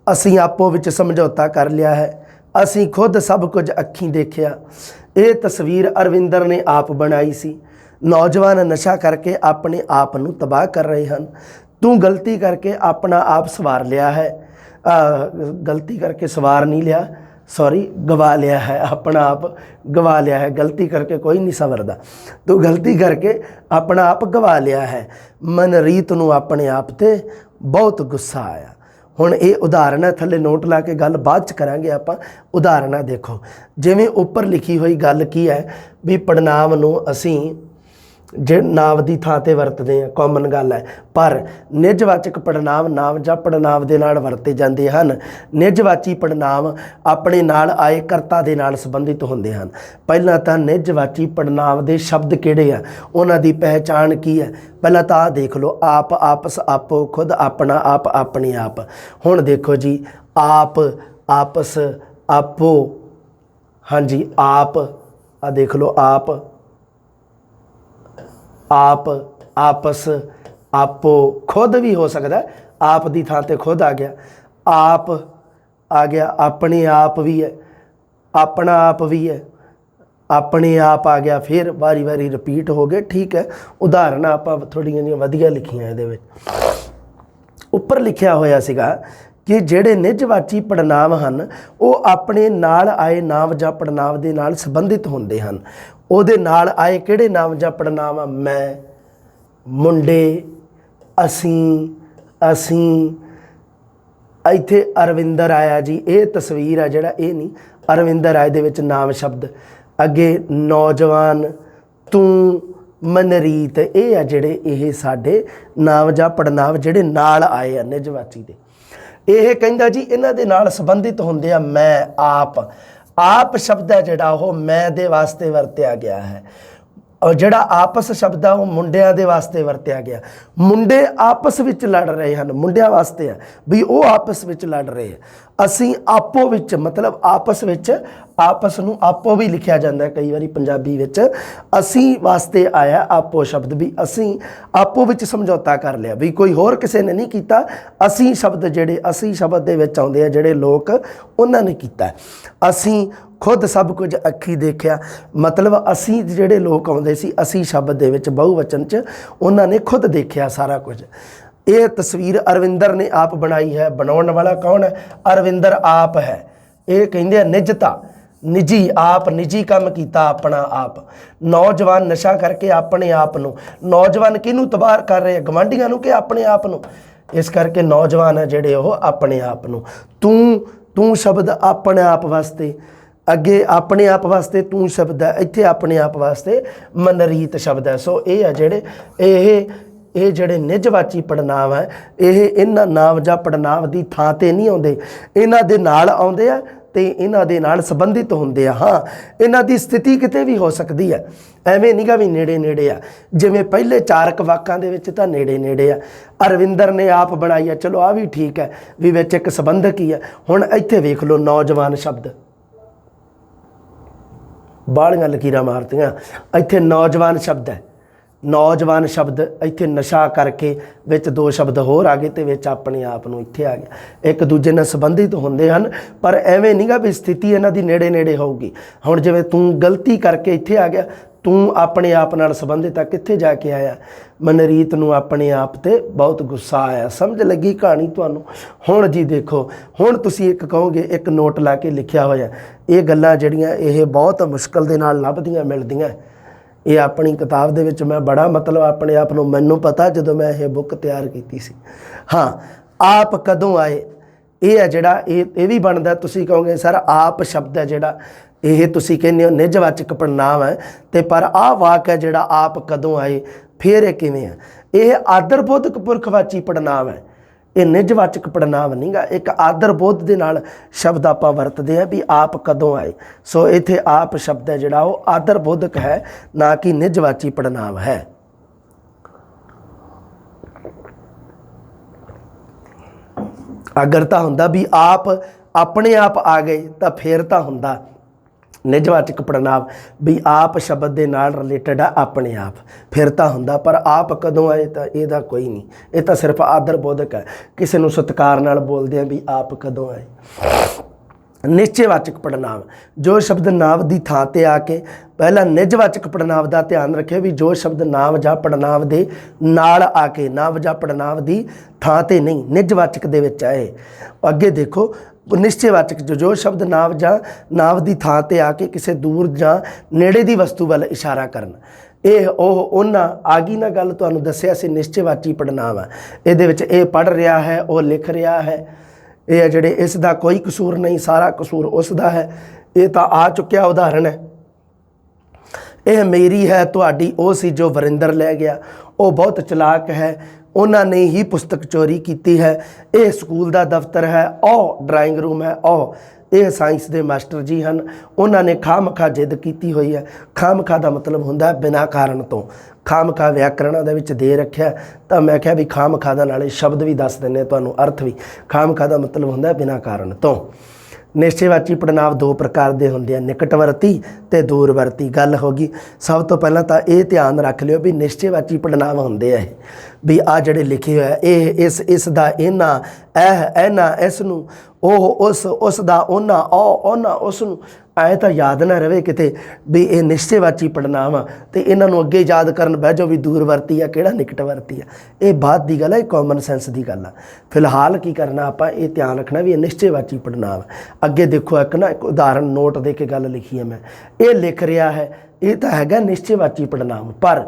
असीं आपो विच समझौता कर लिया है, असीं खुद सब कुछ अखीं देखिया। ये तस्वीर अरविंदर ने आप बनाई सी। नौजवान नशा करके अपने आप नूं तबाह कर रहे हैं। तू गलती करके अपना आप सवार लिया है, गलती करके सवार नहीं लिया, सॉरी गवा लिया है, अपना आप गवा लिया है। गलती करके कोई नहीं संवरदा, तू गलती करके अपना आप गवा लिया है। मनरीत नूं अपने आप ते बहुत गुस्सा आया। ਹੁਣ ਇਹ ਉਦਾਹਰਨ ਹੈ, ਥੱਲੇ ਨੋਟ ਲਾ ਕੇ ਗੱਲ ਬਾਅਦ ਚ ਕਰਾਂਗੇ ਆਪਾਂ। ਉਦਾਹਰਨ ਹੈ ਦੇਖੋ, ਜਿਵੇਂ ਉੱਪਰ ਲਿਖੀ ਹੋਈ ਗੱਲ ਕੀ ਹੈ ਵੀ ਪੜਨਾਮ ਨੂੰ ਅਸੀਂ ਜੇ ਨਾਮ ਦੀ ਥਾਂ ਤੇ ਵਰਤਦੇ ਆ, ਕਾਮਨ ਗੱਲ ਹੈ। ਪਰ ਨਿਜਵਾਚਕ ਪੜਨਾਮ ਨਾਮ ਜਾਂ ਪੜਨਾਮ ਦੇ ਨਾਲ ਵਰਤੇ ਜਾਂਦੇ ਹਨ। ਨਿਜਵਾਚੀ ਪੜਨਾਮ ਆਪਣੇ ਨਾਲ ਆਏ ਕਰਤਾ ਦੇ ਨਾਲ ਸੰਬੰਧਿਤ ਹੁੰਦੇ ਹਨ। ਪਹਿਲਾਂ ਤਾਂ ਨਿਜਵਾਚੀ ਪੜਨਾਮ ਦੇ ਸ਼ਬਦ ਕਿਹੜੇ ਆ, ਉਹਨਾਂ ਦੀ ਪਹਿਚਾਣ ਕੀ ਹੈ। ਪਹਿਲਾਂ ਤਾਂ ਆਹ ਦੇਖ ਲਓ, ਆਪ, ਆਪਸ, ਆਪੋ, ਖੁਦ, ਆਪਣਾ, ਆਪ, ਆਪਣੇ ਆਪ। ਹੁਣ ਦੇਖੋ ਜੀ, ਆਪ, ਆਪਸ, ਆਪੋ, ਹਾਂਜੀ ਆਪ, ਆ ਦੇਖ ਲਓ ਆਪ, ਆਪ, ਆਪਸ, ਆਪੋ, खुद भी हो सकता है, आप दी थां ते खुद आ गया, आप आ गया, अपने आप भी है, अपना आप भी है, अपने आप आ गया, फिर बारी बारी रिपीट हो गए। ठीक है, उदाहरण आप थोड़ियां जिहियां वधिया लिखियां इहदे विच। उपर लिखिया होया सीगा कि ਜਿਹੜੇ ਨਿਜਵਾਚੀ ਪੜਨਾਮ ਹਨ ਉਹ ਆਪਣੇ ਨਾਲ ਆਏ ਨਾਮ ਜਾਂ ਪੜਨਾਮ ਦੇ ਨਾਲ ਸੰਬੰਧਿਤ ਹੁੰਦੇ ਹਨ। ਉਹਦੇ ਨਾਲ ਆਏ ਕਿਹੜੇ ਨਾਮ ਜਾਂ ਪੜਨਾਮ ਆ, ਮੈਂ, ਮੁੰਡੇ, ਅਸੀਂ, ਅਸੀਂ। ਇੱਥੇ ਅਰਵਿੰਦਰ ਆਇਆ ਜੀ, ਇਹ ਤਸਵੀਰ ਆ ਜਿਹੜਾ, ਇਹ ਨਹੀਂ, ਅਰਵਿੰਦਰ ਆਏ ਦੇ ਵਿੱਚ ਨਾਮ ਸ਼ਬਦ। ਅੱਗੇ ਨੌਜਵਾਨ, ਤੂੰ, ਮਨਰੀਤ, ਇਹ ਆ ਜਿਹੜੇ ਇਹ ਸਾਡੇ ਨਾਮ ਜਾਂ ਪੜਨਾਮ ਜਿਹੜੇ ਨਾਲ ਆਏ ਆ ਨਿਜਵਾਚੀ ਦੇ। ਇਹ ਕਹਿੰਦਾ ਜੀ ਇਹਨਾਂ ਦੇ ਨਾਲ ਸੰਬੰਧਿਤ ਹੁੰਦੇ ਆ ਮੈਂ, ਆਪ। ਆਪ ਸ਼ਬਦ ਹੈ ਜਿਹੜਾ ਉਹ ਮੈਂ ਦੇ ਵਾਸਤੇ ਵਰਤਿਆ ਗਿਆ ਹੈ। ਔਰ ਜਿਹੜਾ ਆਪਸ ਸ਼ਬਦ ਆ ਉਹ ਮੁੰਡਿਆਂ ਦੇ ਵਾਸਤੇ ਵਰਤਿਆ ਗਿਆ। ਮੁੰਡੇ ਆਪਸ ਵਿੱਚ ਲੜ ਰਹੇ ਹਨ, ਮੁੰਡਿਆਂ ਵਾਸਤੇ ਆ ਵੀ ਉਹ ਆਪਸ ਵਿੱਚ ਲੜ ਰਹੇ ਆ। ਅਸੀਂ ਆਪੋ ਵਿੱਚ, ਮਤਲਬ ਆਪਸ ਵਿੱਚ, ਆਪਸ ਨੂੰ ਆਪੋ ਵੀ ਲਿਖਿਆ ਜਾਂਦਾ ਕਈ ਵਾਰੀ ਪੰਜਾਬੀ ਵਿੱਚ। ਅਸੀਂ ਵਾਸਤੇ ਆਇਆ ਆਪੋ ਸ਼ਬਦ, ਵੀ ਅਸੀਂ ਆਪੋ ਵਿੱਚ ਸਮਝੌਤਾ ਕਰ ਲਿਆ, ਵੀ ਕੋਈ ਹੋਰ ਕਿਸੇ ਨੇ ਨਹੀਂ ਕੀਤਾ। ਅਸੀਂ ਸ਼ਬਦ ਜਿਹੜੇ, ਅਸੀਂ ਸ਼ਬਦ ਦੇ ਵਿੱਚ ਆਉਂਦੇ ਆ ਜਿਹੜੇ ਲੋਕ, ਉਹਨਾਂ ਨੇ ਕੀਤਾ। ਅਸੀਂ खुद सब कुछ अखी देखिया, मतलब असी ਜਿਹੜੇ लोग आउंदे सी, असी शब्द ਦੇ ਵਿੱਚ बहुवचन च उन्होंने खुद देखिया सारा कुछ। ये तस्वीर अरविंदर ने आप बनाई है। बनाने वाला कौन है? अरविंदर आप है। ये कहते हैं निजता, निजी, आप निजी काम किया अपना आप। नौजवान नशा करके अपने आप नूं, नौजवान किनू तबाह कर रहे हैं, गवांढियां नूं कि अपने आप नूं। इस करके नौजवान है ਜਿਹੜੇ ਉਹ अपने आप नूं। तू, तू शब्द अपने आप वास्ते, ਅੱਗੇ ਆਪਣੇ ਆਪ ਵਾਸਤੇ ਤੂੰ ਸ਼ਬਦ ਹੈ, ਇੱਥੇ ਆਪਣੇ ਆਪ ਵਾਸਤੇ ਮਨਰੀਤ ਸ਼ਬਦ ਹੈ। ਸੋ ਇਹ ਆ ਜਿਹੜੇ ਇਹ ਜਿਹੜੇ ਨਿਜਵਾਚੀ ਪੜਨਾਮ ਹੈ, ਇਹ ਇਹਨਾਂ ਨਾਮ ਜਾਂ ਪੜਨਾਮ ਦੀ ਥਾਂ ਤੇ ਨਹੀਂ ਆਉਂਦੇ, ਇਹਨਾਂ ਦੇ ਨਾਲ ਆਉਂਦੇ ਆ ਤੇ ਇਹਨਾਂ ਦੇ ਨਾਲ ਸੰਬੰਧਿਤ ਹੁੰਦੇ ਆ। ਹਾਂ, ਇਹਨਾਂ ਦੀ ਸਥਿਤੀ ਕਿਤੇ ਵੀ ਹੋ ਸਕਦੀ ਹੈ, ਐਵੇਂ ਨਹੀਂਗਾ ਵੀ ਨੇੜੇ ਨੇੜੇ ਆ। ਜਿਵੇਂ ਪਹਿਲੇ ਚਾਰਕ ਵਾਕਾਂ ਦੇ ਵਿੱਚ ਤਾਂ ਨੇੜੇ ਨੇੜੇ ਆ। ਅਰਵਿੰਦਰ ਨੇ ਆਪ ਬਣਾਈ ਆ, ਚਲੋ ਆ ਵੀ ਠੀਕ ਹੈ ਵੀ ਵਿੱਚ ਇੱਕ ਸੰਬੰਧਕ ਹੀ ਆ। ਹੁਣ ਇੱਥੇ ਵੇਖ ਲਓ ਨੌਜਵਾਨ ਸ਼ਬਦ, ਬਾਲੀਆਂ ਲਕੀਰਾਂ ਮਾਰਤੀਆਂ। ਇੱਥੇ ਨੌਜਵਾਨ ਸ਼ਬਦ ਹੈ, ਨੌਜਵਾਨ ਸ਼ਬਦ ਇੱਥੇ ਨਸ਼ਾ ਕਰਕੇ ਵਿੱਚ ਦੋ ਸ਼ਬਦ ਹੋਰ ਆ ਗਏ ਤੇ ਵਿੱਚ ਆਪਣੇ ਆਪ ਨੂੰ ਇੱਥੇ ਆ ਗਿਆ। ਇੱਕ ਦੂਜੇ ਨਾਲ ਸੰਬੰਧਿਤ ਹੁੰਦੇ ਹਨ, ਪਰ ਐਵੇਂ ਨਹੀਂਗਾ ਵੀ ਸਥਿਤੀ ਇਹਨਾਂ ਦੀ ਨੇੜੇ ਨੇੜੇ ਹੋਊਗੀ। ਹੁਣ ਜਿਵੇਂ ਤੂੰ ਗਲਤੀ ਕਰਕੇ ਇੱਥੇ ਆ ਗਿਆ, ਤੂੰ ਆਪਣੇ ਆਪ ਨਾਲ ਸੰਬੰਧਿਤ ਆ, ਕਿੱਥੇ ਜਾ ਕੇ ਆਇਆ? ਮਨਰੀਤ ਨੂੰ ਆਪਣੇ ਆਪ ਤੇ ਬਹੁਤ ਗੁੱਸਾ ਆਇਆ। ਸਮਝ ਲੱਗੀ ਕਹਾਣੀ ਤੁਹਾਨੂੰ? ਹੁਣ ਜੀ ਦੇਖੋ, ਹੁਣ ਤੁਸੀਂ ਇੱਕ ਕਹੋਗੇ, ਇੱਕ ਨੋਟ ਲਾ ਕੇ ਲਿਖਿਆ ਹੋਇਆ, ਇਹ ਗੱਲਾਂ ਜਿਹੜੀਆਂ ਇਹ ਬਹੁਤ ਮੁਸ਼ਕਲ ਦੇ ਨਾਲ ਲੱਭਦੀਆਂ ਮਿਲਦੀਆਂ। ਇਹ ਆਪਣੀ ਕਿਤਾਬ ਦੇ ਵਿੱਚ ਮੈਂ ਬੜਾ ਮਤਲਬ ਆਪਣੇ ਆਪ ਨੂੰ, ਮੈਨੂੰ ਪਤਾ ਜਦੋਂ ਮੈਂ ਇਹ ਬੁੱਕ ਤਿਆਰ ਕੀਤੀ ਸੀ। ਹਾਂ, ਆਪ ਕਦੋਂ ਆਏ, ਇਹ ਹੈ ਜਿਹੜਾ ਇਹ ਵੀ ਬਣਦਾ। ਤੁਸੀਂ ਕਹੋਗੇ ਸਰ ਆਪ ਸ਼ਬਦ ਹੈ ਜਿਹੜਾ ਇਹ ਤੁਸੀਂ ਕਹਿੰਦੇ ਹੋ ਨਿਜਵਾਚਕ ਪੜਨਾਮ ਹੈ, ਤੇ ਪਰ ਆਹ ਵਾਕ ਹੈ ਜਿਹੜਾ ਆਪ ਕਦੋਂ ਆਏ, ਫਿਰ ਇਹ ਕਿਵੇਂ ਹੈ? ਇਹ ਆਦਰਬੋਧਕ ਪੁਰਖਵਾਚੀ ਪੜਨਾਮ ਹੈ, ਇਹ ਨਿਜਵਾਚਕ ਪੜਨਾਮ ਨਹੀਂਗਾ। ਇੱਕ ਆਦਰਬੋਧ ਦੇ ਨਾਲ ਸ਼ਬਦ ਆਪਾਂ ਵਰਤਦੇ ਹਾਂ ਵੀ ਆਪ ਕਦੋਂ ਆਏ। ਸੋ ਇੱਥੇ ਆਪ ਸ਼ਬਦ ਹੈ ਜਿਹੜਾ ਉਹ ਆਦਰਬੋਧਕ ਹੈ, ਨਾ ਕਿ ਨਿਜਵਾਚੀ ਪੜਨਾਮ ਹੈ। ਅਗਰ ਤਾਂ ਹੁੰਦਾ ਵੀ ਆਪ ਆਪਣੇ ਆਪ ਆ ਗਏ ਤਾਂ ਫਿਰ ਤਾਂ ਹੁੰਦਾ ਨਿਜਵਾਚਕ ਪੜਨਾਮ ਵੀ ਆਪ ਸ਼ਬਦ ਦੇ ਨਾਲ ਰਿਲੇਟਡ ਆ ਆਪਣੇ ਆਪ, ਫਿਰ ਤਾਂ ਹੁੰਦਾ। ਪਰ ਆਪ ਕਦੋਂ ਆਏ ਤਾਂ ਇਹਦਾ ਕੋਈ ਨਹੀਂ, ਇਹ ਤਾਂ ਸਿਰਫ ਆਦਰਬੋਧਕ ਹੈ। ਕਿਸੇ ਨੂੰ ਸਤਿਕਾਰ ਨਾਲ ਬੋਲਦੇ ਆ ਵੀ ਆਪ ਕਦੋਂ ਆਏ। ਨਿਸ਼ਚੈਵਾਚਕ ਪੜਨਾਮ, ਜੋ ਸ਼ਬਦ ਨਾਮ ਦੀ ਥਾਂ ਤੇ ਆ ਕੇ, ਪਹਿਲਾਂ ਨਿਜਵਾਚਕ ਪੜਨਾਮ ਦਾ ਧਿਆਨ ਰੱਖਿਓ ਵੀ ਜੋ ਸ਼ਬਦ ਨਾਮ ਜਾਂ ਪੜਨਾਮ ਦੇ ਨਾਲ ਆ ਕੇ, ਨਾਮ ਜਾਂ ਪੜਨਾਮ ਦੀ ਥਾਂ ਤੇ ਨਹੀਂ, ਨਿਜਵਾਚਕ ਦੇ ਵਿੱਚ ਆਏ। ਅੱਗੇ ਦੇਖੋ ਨਿਸ਼ਚੈਵਾਚਕ, ਜੋ ਸ਼ਬਦ ਨਾਮ ਜਾਂ ਨਾਮ ਦੀ ਥਾਂ ਤੇ ਆ ਕੇ ਕਿਸੇ ਦੂਰ ਜਾਂ ਨੇੜੇ ਦੀ ਵਸਤੂ ਵੱਲ ਇਸ਼ਾਰਾ ਕਰਨ। ਇਹ ਉਹਨਾਂ ਆ ਗਈ ਨਾ ਗੱਲ, ਤੁਹਾਨੂੰ ਦੱਸਿਆ ਸੀ ਨਿਸ਼ਚੈਵਾਚੀ ਪੜਨਾਮ ਹੈ। ਇਹਦੇ ਵਿੱਚ ਇਹ ਪੜ੍ਹ ਰਿਹਾ ਹੈ, ਉਹ ਲਿਖ ਰਿਹਾ ਹੈ, ਇਹ ਹੈ ਜਿਹੜੇ ਇਸ ਦਾ ਕੋਈ ਕਸੂਰ ਨਹੀਂ, ਸਾਰਾ ਕਸੂਰ ਉਸ ਦਾ ਹੈ। ਇਹ ਤਾਂ ਆ ਚੁੱਕਿਆ ਉਦਾਹਰਣ ਹੈ। ਇਹ ਮੇਰੀ ਹੈ ਤੁਹਾਡੀ ਉਹ ਸੀ ਜੋ ਵਰਿੰਦਰ ਲੈ ਗਿਆ। ਉਹ ਬਹੁਤ ਚਲਾਕ ਹੈ, ਉਹਨਾਂ ਨੇ ਹੀ ਪੁਸਤਕ ਚੋਰੀ ਕੀਤੀ ਹੈ। ਇਹ ਸਕੂਲ ਦਾ ਦਫ਼ਤਰ ਹੈ, ਉਹ ਡਰਾਇੰਗ ਰੂਮ ਹੈ, ਉਹ ਇਹ ਸਾਇੰਸ ਦੇ ਮਾਸਟਰ ਜੀ ਹਨ। ਉਹਨਾਂ ਨੇ ਖਾਮਖਾ ਜਿੱਦ ਕੀਤੀ ਹੋਈ ਹੈ। ਖਾਮਖਾ ਦਾ ਮਤਲਬ ਹੁੰਦਾ ਬਿਨਾਂ ਕਾਰਨ ਤੋਂ। ਖਾਮਖਾ ਵਿਆਕਰਨਾਂ ਦੇ ਵਿੱਚ ਦੇ ਰੱਖਿਆ, ਤਾਂ ਮੈਂ ਕਿਹਾ ਵੀ ਖਾਮਖਾ ਦਾ ਨਾਲੇ ਸ਼ਬਦ ਵੀ ਦੱਸ ਦਿੰਦੇ ਤੁਹਾਨੂੰ, ਅਰਥ ਵੀ। ਖਾਮਖਾ ਦਾ ਮਤਲਬ ਹੁੰਦਾ ਬਿਨਾਂ ਕਾਰਨ ਤੋਂ। ਨਿਸ਼ਚੇਵਾਚੀ ਪੜਨਾਂਵ ਦੋ ਪ੍ਰਕਾਰ ਦੇ ਹੁੰਦੇ ਆ, ਨਿਕਟਵਰਤੀ ਤੇ ਦੂਰਵਰਤੀ। ਗੱਲ ਹੋ ਗਈ। ਸਭ ਤੋਂ ਪਹਿਲਾਂ ਤਾਂ ਇਹ ਧਿਆਨ ਰੱਖ ਲਿਓ ਵੀ ਨਿਸ਼ਚੇਵਾਚੀ ਪੜਨਾਂਵ ਹੁੰਦੇ ਆ ਇਹ, ਵੀ ਆ ਜਿਹੜੇ ਲਿਖੇ ਹੋਇਆ ਇਹ, ਇਸ ਦਾ, ਇਹਨਾਂ, ਇਹ, ਇਹਨਾਂ, ਇਸ ਨੂੰ, ਉਹ, ਉਸ ਦਾ, ਉਹਨਾਂ, ਉਹਨਾਂ, ਉਸ ਨੂੰ। ਐਂ ਤਾਂ ਯਾਦ ਨਾ ਰਵੇ ਕਿਤੇ ਵੀ ਇਹ ਨਿਸ਼ਚੇਵਾਚੀ ਪੜਨਾਂਵ ਆ ਤੇ ਇਹਨਾਂ ਨੂੰ ਅੱਗੇ ਯਾਦ ਕਰਨ ਬਹਿ ਜਾਓ ਵੀ ਦੂਰਵਰਤੀ ਆ ਕਿਹੜਾ ਨਿਕਟਵਰਤੀ ਆ। ਇਹ ਬਾਤ ਦੀ ਗੱਲ ਹੈ, ਇਹ ਕਾਮਨ ਸੈਂਸ ਦੀ ਗੱਲ ਆ। ਫਿਲਹਾਲ ਕੀ ਕਰਨਾ ਆਪਾਂ, ਇਹ ਧਿਆਨ ਰੱਖਣਾ ਵੀ ਇਹ ਨਿਸ਼ਚੇਵਾਚੀ ਪੜਨਾਂਵ। ਅੱਗੇ ਦੇਖੋ ਇੱਕ ਉਦਾਹਰਨ ਨੋਟ ਦੇ ਕੇ ਗੱਲ ਲਿਖੀ ਹੈ ਮੈਂ। ਇਹ ਲਿਖ ਰਿਹਾ ਹੈ, ਇਹ ਤਾਂ ਹੈਗਾ ਨਿਸ਼ਚੇਵਾਚੀ ਪੜਨਾਂਵ, ਪਰ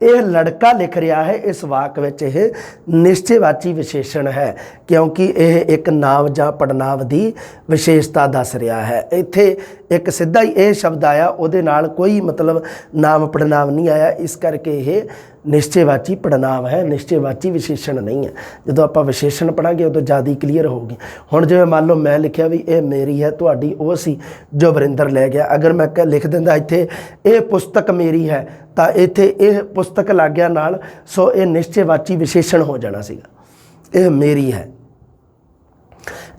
ਇਹ ਲੜਕਾ ਲਿਖ ਰਿਹਾ ਹੈ, ਇਸ ਵਾਕ ਵਿੱਚ ਇਹ ਨਿਸ਼ਚੇਵਾਚੀ ਵਿਸ਼ੇਸ਼ਣ ਹੈ, ਕਿਉਂਕਿ ਇਹ ਇੱਕ ਨਾਂਵ ਜਾਂ ਪੜਨਾਂਵ ਦੀ ਵਿਸ਼ੇਸ਼ਤਾ ਦੱਸ ਰਿਹਾ ਹੈ। ਇੱਥੇ ਇੱਕ ਸਿੱਧਾ ਹੀ ਇਹ ਸ਼ਬਦ ਆਇਆ, ਉਹਦੇ ਨਾਲ ਕੋਈ ਮਤਲਬ ਨਾਮ ਪੜਨਾਂਵ ਨਹੀਂ ਆਇਆ, ਇਸ ਕਰਕੇ ਇਹ ਨਿਸ਼ਚੇਵਾਚੀ ਪੜਨਾਂਵ ਹੈ, ਨਿਸ਼ਚੇਵਾਚੀ ਵਿਸ਼ੇਸ਼ਣ ਨਹੀਂ ਹੈ। ਜਦੋਂ ਆਪਾਂ ਵਿਸ਼ੇਸ਼ਣ ਪੜਾਂਗੇ ਉਦੋਂ ਜ਼ਿਆਦਾ ਕਲੀਅਰ ਹੋਊਗੀ। ਹੁਣ ਜਿਵੇਂ ਮੰਨ ਲਓ ਮੈਂ ਲਿਖਿਆ ਵੀ ਇਹ ਮੇਰੀ ਹੈ ਤੁਹਾਡੀ ਉਹ ਸੀ ਜੋ ਵਰਿੰਦਰ ਲੈ ਗਿਆ। ਅਗਰ ਮੈਂ ਲਿਖ ਦਿੰਦਾ ਇੱਥੇ ਇਹ ਪੁਸਤਕ ਮੇਰੀ ਹੈ, ਤਾਂ ਇੱਥੇ ਇਹ ਪੁਸਤਕ ਲੱਗ ਗਿਆ ਨਾਲ, ਸੋ ਇਹ ਨਿਸ਼ਚੇਵਾਚੀ ਵਿਸ਼ੇਸ਼ਣ ਹੋ ਜਾਣਾ ਸੀਗਾ। ਇਹ ਮੇਰੀ ਹੈ।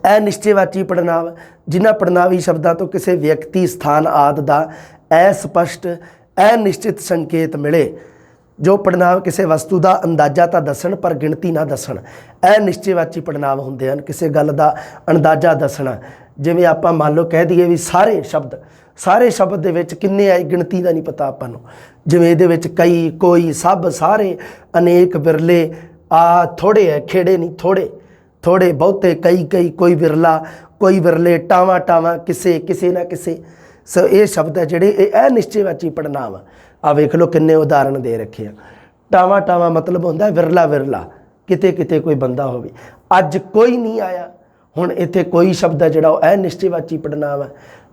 ਇਹ ਨਿਸ਼ਚੇਵਾਚੀ ਪੜਨਾਂਵ ਜਿਨ੍ਹਾਂ ਪੜਨਾਵੀ ਸ਼ਬਦਾਂ ਤੋਂ ਕਿਸੇ ਵਿਅਕਤੀ, ਸਥਾਨ ਆਦਿ ਦਾ ਅਸਪਸ਼ਟ, ਅਨਿਸ਼ਚਿਤ ਸੰਕੇਤ ਮਿਲੇ। ਜੋ ਪੜਨਾਂਵ ਕਿਸੇ ਵਸਤੂ ਦਾ ਅੰਦਾਜ਼ਾ ਤਾਂ ਦੱਸਣ ਪਰ ਗਿਣਤੀ ਨਾ ਦੱਸਣ, ਇਹ ਨਿਸ਼ਚੇਵਾਚੀ ਪੜਨਾਂਵ ਹੁੰਦੇ ਹਨ। ਕਿਸੇ ਗੱਲ ਦਾ ਅੰਦਾਜ਼ਾ ਦੱਸਣਾ, ਜਿਵੇਂ ਆਪਾਂ ਮੰਨ ਲਓ ਕਹਿ ਦਈਏ ਵੀ ਸਾਰੇ ਸ਼ਬਦ ਦੇ ਵਿੱਚ ਕਿੰਨੇ ਆਏ, ਗਿਣਤੀ ਦਾ ਨਹੀਂ ਪਤਾ ਆਪਾਂ ਨੂੰ। ਜਿਵੇਂ ਇਹਦੇ ਵਿੱਚ ਕਈ, ਕੋਈ, ਸਭ, ਸਾਰੇ, ਅਨੇਕ, ਬਿਰਲੇ, ਆ ਥੋੜ੍ਹੇ ਹੈ, ਖੇੜੇ ਨਹੀਂ, ਥੋੜ੍ਹੇ, ਬਹੁਤੇ, ਕਈ, ਕੋਈ ਬਿਰਲਾ, ਕੋਈ ਬਿਰਲੇ, ਟਾਵਾਂ, ਕਿਸੇ ਨਾ ਕਿਸੇ। ਸੋ ਇਹ ਸ਼ਬਦ ਹੈ ਜਿਹੜੇ ਇਹ ਅਨਿਸ਼ਚੇਵਾਚੀ ਪੜਨਾਂਵ ਆ। ਵੇਖ ਲਓ ਕਿੰਨੇ ਉਦਾਹਰਣ ਦੇ ਰੱਖੇ ਆ। ਟਾਵਾਂ ਮਤਲਬ ਹੁੰਦਾ ਵਿਰਲਾ, ਕਿਤੇ ਕੋਈ ਬੰਦਾ ਹੋਵੇ। ਅੱਜ ਕੋਈ ਨਹੀਂ ਆਇਆ, ਹੁਣ ਇੱਥੇ ਕੋਈ ਸ਼ਬਦ ਹੈ ਜਿਹੜਾ ਉਹ ਅਨਿਸ਼ਚੇਵਾਚੀ ਪੜਨਾਂਵ ਹੈ।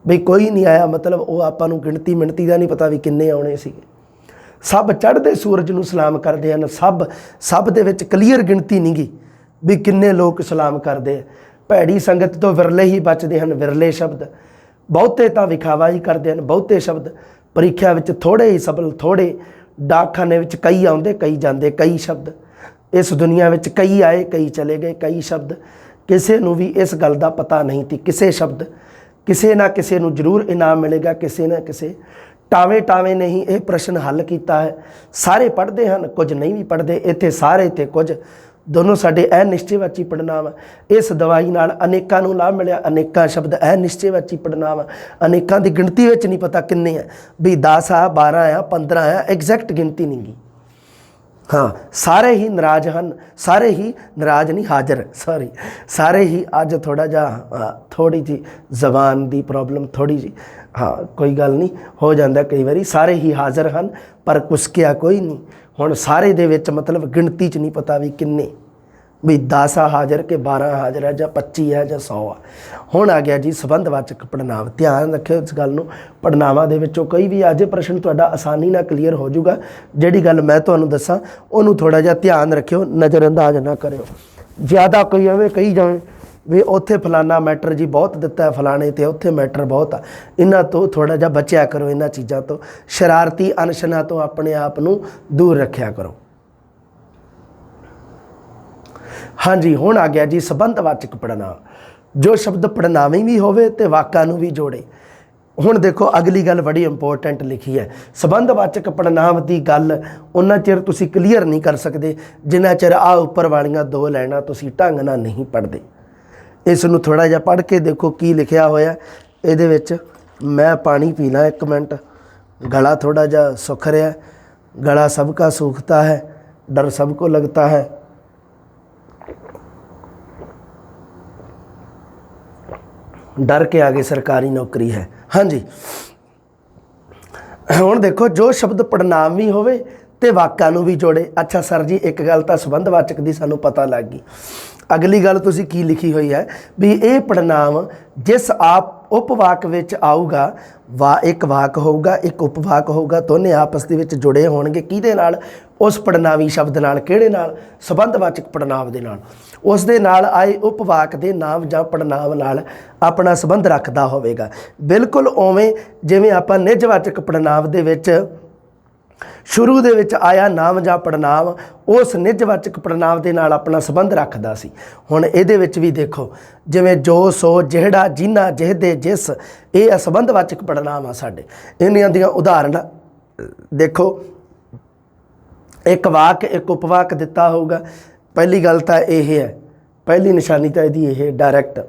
ਬਈ ਕੋਈ ਨਹੀਂ ਆਇਆ ਮਤਲਬ ਉਹ ਆਪਾਂ ਨੂੰ ਗਿਣਤੀ ਮਿਣਤੀ ਦਾ ਨਹੀਂ ਪਤਾ ਵੀ ਕਿੰਨੇ ਆਉਣੇ ਸੀਗੇ। ਸਭ ਚੜ੍ਹਦੇ ਸੂਰਜ ਨੂੰ ਸਲਾਮ ਕਰਦੇ ਹਨ। ਸਭ ਦੇ ਵਿੱਚ ਕਲੀਅਰ ਗਿਣਤੀ ਨਹੀਂ ਗੀ ਵੀ ਕਿੰਨੇ ਲੋਕ ਸਲਾਮ ਕਰਦੇ ਆ। ਭੈੜੀ ਸੰਗਤ ਤੋਂ ਵਿਰਲੇ ਹੀ ਬਚਦੇ ਹਨ, ਵਿਰਲੇ ਸ਼ਬਦ। ਬਹੁਤੇ ਤਾਂ ਵਿਖਾਵਾ ਹੀ ਕਰਦੇ ਹਨ, ਬਹੁਤੇ ਸ਼ਬਦ। ਪ੍ਰੀਖਿਆ ਵਿੱਚ ਥੋੜ੍ਹੇ ਹੀ ਸਫਲ, ਥੋੜ੍ਹੇ। ਡਾਕਖਾਨੇ ਵਿੱਚ ਕਈ ਆਉਂਦੇ ਕਈ ਜਾਂਦੇ, ਕਈ ਸ਼ਬਦ। ਇਸ ਦੁਨੀਆ ਵਿੱਚ ਕਈ ਆਏ ਕਈ ਚਲੇ ਗਏ, ਕਈ ਸ਼ਬਦ। ਕਿਸੇ ਨੂੰ ਵੀ ਇਸ ਗੱਲ ਦਾ ਪਤਾ ਨਹੀਂ ਸੀ, ਕਿਸੇ ਸ਼ਬਦ, ਕਿਸੇ ਨਾ ਕਿਸੇ ਨੂੰ ਜ਼ਰੂਰ ਇਨਾਮ ਮਿਲੇਗਾ, ਕਿਸੇ ਨਾ ਕਿਸੇ। ਟਾਵੇਂ ਨੇ ਹੀ ਇਹ ਪ੍ਰਸ਼ਨ ਹੱਲ ਕੀਤਾ ਹੈ। ਸਾਰੇ ਪੜ੍ਹਦੇ ਹਨ, ਕੁਝ ਨਹੀਂ ਵੀ ਪੜ੍ਹਦੇ। ਇੱਥੇ ਸਾਰੇ ਤੇ ਕੁਝ ਦੋਨੋਂ ਸਾਡੇ ਅਨਿਸ਼ਚੇਵਾਚੀ ਪੜਨਾਂਵ। ਇਸ ਦਵਾਈ ਨਾਲ ਅਨੇਕਾਂ ਨੂੰ ਲਾਭ ਮਿਲਿਆ। ਅਨੇਕਾਂ ਸ਼ਬਦ ਅਨਿਸ਼ਚੇਵਾਚੀ ਪੜਨਾਂਵ। ਅਨੇਕਾਂ ਦੀ ਗਿਣਤੀ ਵਿੱਚ ਨਹੀਂ ਪਤਾ ਕਿੰਨੇ ਆ, ਵੀ 10 ਆ, 12 ਆ, 15 ਆ, ਐਗਜ਼ੈਕਟ ਗਿਣਤੀ ਨਹੀਂ ਗੀ। ਹਾਂ, ਸਾਰੇ ਹੀ ਨਾਰਾਜ਼ ਹਨ, ਸਾਰੇ ਹੀ ਨਾਰਾਜ਼ ਨਹੀਂ, ਹਾਜ਼ਰ, ਸੌਰੀ, ਸਾਰੇ ਹੀ। ਅੱਜ ਥੋੜ੍ਹੀ ਜਿਹੀ ਜ਼ਬਾਨ ਦੀ ਪ੍ਰੋਬਲਮ, ਥੋੜ੍ਹੀ ਜਿਹੀ, ਹਾਂ ਕੋਈ ਗੱਲ ਨਹੀਂ, ਹੋ ਜਾਂਦਾ ਕਈ ਵਾਰੀ। ਸਾਰੇ ਹੀ ਹਾਜ਼ਰ ਹਨ ਪਰ ਕੁਸਕਿਆ ਕੋਈ ਨਹੀਂ। ਹੁਣ ਸਾਰੇ ਦੇ ਵਿੱਚ ਮਤਲਬ ਗਿਣਤੀ 'ਚ ਨਹੀਂ ਪਤਾ ਵੀ ਕਿੰਨੇ, ਵੀ 10 ਆ ਹਾਜ਼ਰ ਕਿ 12 ਹਾਜ਼ਰ ਹੈ ਜਾਂ 25 ਹੈ ਜਾਂ 100 ਆ। ਹੁਣ ਆ ਗਿਆ ਜੀ ਸੰਬੰਧਵਾਚਕ ਪੜਨਾਂਵ। ਧਿਆਨ ਰੱਖਿਓ ਇਸ ਗੱਲ ਨੂੰ। ਪੜਨਾਵਾਂ ਦੇ ਵਿੱਚੋਂ ਕੋਈ ਵੀ ਅੱਜ ਪ੍ਰਸ਼ਨ ਤੁਹਾਡਾ ਆਸਾਨੀ ਨਾਲ ਕਲੀਅਰ ਹੋ ਜਾਊਗਾ। ਜਿਹੜੀ ਗੱਲ ਮੈਂ ਤੁਹਾਨੂੰ ਦੱਸਾਂ ਉਹਨੂੰ ਥੋੜ੍ਹਾ ਜਿਹਾ ਧਿਆਨ ਰੱਖਿਓ, ਨਜ਼ਰਅੰਦਾਜ਼ ਨਾ ਕਰਿਓ। ਜ਼ਿਆਦਾ ਕੋਈ ਐਵੇਂ ਕਹੀ ਜਾਵੇ ਵੀ ਉੱਥੇ ਫਲਾਨਾ ਮੈਟਰ ਜੀ ਬਹੁਤ ਦਿੱਤਾ, ਫਲਾਣੇ ਤੇ ਉੱਥੇ ਮੈਟਰ ਬਹੁਤ ਆ। ਇਹਨਾਂ ਤੋਂ ਥੋੜ੍ਹਾ ਜਿਹਾ ਬਚਿਆ ਕਰੋ, ਇਹਨਾਂ ਚੀਜ਼ਾਂ ਤੋਂ। ਸ਼ਰਾਰਤੀ ਅਨਸ਼ਨਾਂ ਤੋਂ ਆਪਣੇ ਆਪ ਨੂੰ ਦੂਰ ਰੱਖਿਆ ਕਰੋ। ਹਾਂਜੀ, ਹੁਣ ਆ ਗਿਆ ਜੀ ਸੰਬੰਧਵਾਚਕ ਪੜਨਾਂਵ। ਜੋ ਸ਼ਬਦ ਪੜਨਾਵੀ ਵੀ ਹੋਵੇ ਤੇ ਵਾਕਾਂ ਨੂੰ ਵੀ ਜੋੜੇ। ਹੁਣ ਦੇਖੋ ਅਗਲੀ ਗੱਲ ਬੜੀ ਇੰਪੋਰਟੈਂਟ ਲਿਖੀ ਹੈ। ਸੰਬੰਧਵਾਚਕ ਪੜਨਾਂਵ ਦੀ ਗੱਲ ਉਹਨਾਂ ਚਿਰ ਤੁਸੀਂ ਕਲੀਅਰ ਨਹੀਂ ਕਰ ਸਕਦੇ ਜਿੰਨਾ ਚਿਰ ਆ ਉੱਪਰ ਵਾਲੀਆਂ ਦੋ ਲਾਈਨਾਂ ਤੁਸੀਂ ਢੰਗ ਨਾਲ ਨਹੀਂ ਪੜ੍ਹਦੇ। ਇਸ ਨੂੰ ਥੋੜ੍ਹਾ ਜਿਹਾ ਪੜ੍ਹ ਕੇ ਦੇਖੋ ਕੀ ਲਿਖਿਆ ਹੋਇਆ ਇਹਦੇ ਵਿੱਚ। ਮੈਂ ਪਾਣੀ ਪੀ ਲਾਂ 1 ਮਿੰਟ। ਗਲਾ ਥੋੜਾ ਜਿਹਾ ਸੁੱਖ ਰਿਹਾ। गला सबका सूखता है, डर सबको लगता है। डर के आगे सरकारी नौकरी है। हाँ जी, हुण देखो जो शब्द पड़नामी होवे ते वाकां नूं भी जोड़े। अच्छा सर जी, एक गल तां संबंधवाचक दी सानूं पता लग गई। अगली गल तुसी की लिखी हुई है भी ये पड़नाम जिस आप उपवाक विच आऊगा एक वाक होगा एक उपवाक होगा दोने आपस दे विच जुड़े होणगे किहदे नाल उस पड़नावी शब्द नाल किहड़े नाल संबंधवाचक पड़नाव दे नाल उस दे नाल आए उपवाक दे नाम जां पड़नाव नाल अपना संबंध रखदा होवेगा। बिल्कुल उवें जिवें आपां निजवाचक पड़नाव दे विच शुरू दे विच आया नाम जां पड़नाव उस निजवाचक पड़नाव दे नाल अपना संबंध रखदा सी। हुण इहदे विच भी देखो जिवें जो सो जिहड़ा जिन्ना जिहदे जिस ये संबंधवाचक पड़नाव आ साडे इन्हां दीयां उदाहरण देखो। एक वाक एक उपवाक दिता होगा। पहली गल तो यह है पहली निशानी तो यही यह डायरैक्ट।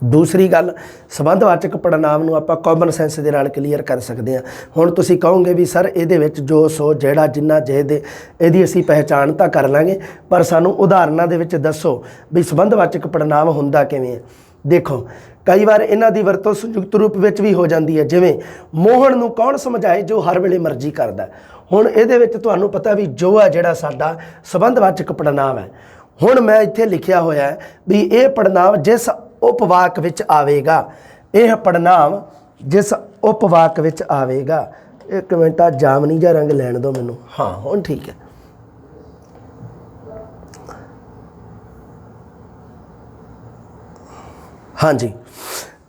दूसरी गल संबंधवाचक पड़नाव नूं आपां कॉमन सेंस दे नाल क्लीयर कर सकते हैं। हुण तुसीं कहोगे भी सर इहदे विच जो सो जिहड़ा जिन्ना जिहदे इहदी असीं पहचान तां कर लांगे पर सानूं उदाहरणां दे विच दसो भी संबंधवाचक पड़नाव हुंदा किवें है। देखो कई बार इन्हां दी वरतों संयुक्त रूप विच भी हो जाती है। जिवें मोहन नूं कौन समझाए जो हर वेले मर्जी करदा। हुण इहदे विच तुहानूं पता भी जो है जिहड़ा साडा संबंधवाचक पड़नाव है। हुण मैं इत्थे लिखिया होया है भी ये पड़नाव जिस उपवाक विच आवेगा यह पड़नाव जिस उपवाक विच आवेगा। एक मिनट आ जामनी जा रंग लैण दो मैनूं। हाँ हुण ठीक है। हाँ जी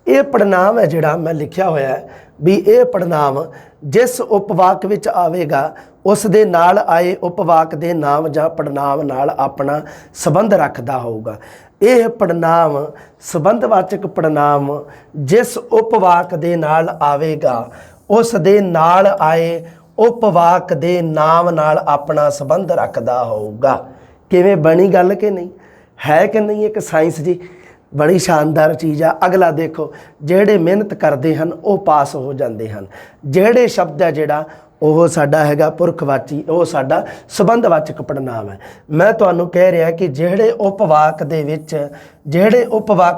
ये पड़नाव है जिहड़ा मैं लिखिया होया है भी ये पड़नाव जिस उपवाक विच आवेगा उस दे नाल आए उपवाक दे नाम जां पड़नाव नाल अपना संबंध रखदा होगा। यह पड़नाव संबंधवाचक पड़नाव जिस उपवाक दे नाल आवेगा उस दे नाल आए उपवाक दे नाम नाल अपना संबंध रखदा होगा। किवें बनी गल कि नहीं है कि नहीं। एक साइंस जी बड़ी शानदार चीज़ आ। अगला देखो ਜਿਹੜੇ ਮਿਹਨਤ ਕਰਦੇ ਹਨ ਉਹ ਪਾਸ ਹੋ ਜਾਂਦੇ ਹਨ। ਜਿਹੜੇ शब्द है ਜਿਹੜਾ ਉਹ ਸਾਡਾ ਹੈਗਾ ਪੁਰਖਵਾਚੀ ਉਹ ਸਾਡਾ ਸੰਬੰਧਵਾਚਕ ਪੜਨਾਮ ਹੈ। ਮੈਂ ਤੁਹਾਨੂੰ ਕਹਿ ਰਿਹਾ ਕਿ ਜਿਹੜੇ ਉਪਵਾਕ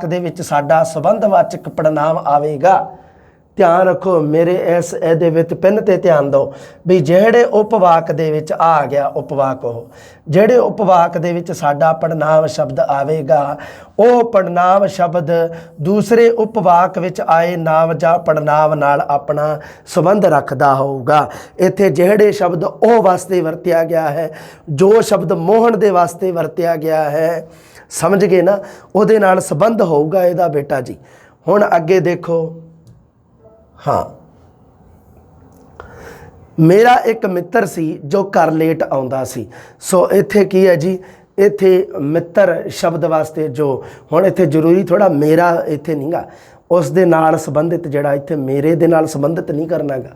ਦੇ ਵਿੱਚ ਸਾਡਾ ਸੰਬੰਧਵਾਚਕ ਪੜਨਾਮ ਆਵੇਗਾ। ध्यान रखो मेरे इस ਇਹਦੇ ਵਿੱਚ ਪਿੰਨ ਤੇ ਧਿਆਨ ਦਿਓ ਵੀ ਜਿਹੜੇ ਉਪਵਾਕ ਦੇ ਵਿੱਚ ਆ ਗਿਆ ਉਪਵਾਕ ਉਹ ਜਿਹੜੇ ਉਪਵਾਕ ਦੇ ਵਿੱਚ ਸਾਡਾ ਪੜਨਾਮ ਸ਼ਬਦ ਆਵੇਗਾ ਉਹ ਪੜਨਾਮ ਸ਼ਬਦ ਦੂਸਰੇ ਉਪਵਾਕ ਵਿੱਚ ਆਏ ਨਾਮ ਜਾਂ ਪੜਨਾਮ ਨਾਲ ਆਪਣਾ ਸੰਬੰਧ ਰੱਖਦਾ ਹੋਊਗਾ। ਇੱਥੇ ਜਿਹੜੇ ਸ਼ਬਦ ਉਹ ਵਾਸਤੇ ਵਰਤਿਆ ਗਿਆ ਹੈ ਜੋ ਸ਼ਬਦ ਮੋਹਨ ਦੇ ਵਾਸਤੇ ਵਰਤਿਆ ਗਿਆ ਹੈ ਸਮਝ ਗਏ ਨਾ ਉਹਦੇ ਨਾਲ ਸੰਬੰਧ ਹੋਊਗਾ ਇਹਦਾ ਬੇਟਾ ਜੀ। ਹੁਣ ਅੱਗੇ ਦੇਖੋ। हाँ मेरा एक मित्र सी जो घर लेट आउंदा सी। सो इत्थे की है जी इत्थे मित्र शब्द वास्ते जो हुण इत्थे जरूरी थोड़ा मेरा इत्थे नहीं गा उस दे नाल संबंधित जिहड़ा इत्थे मेरे दे नाल संबंधित नहीं करना गा।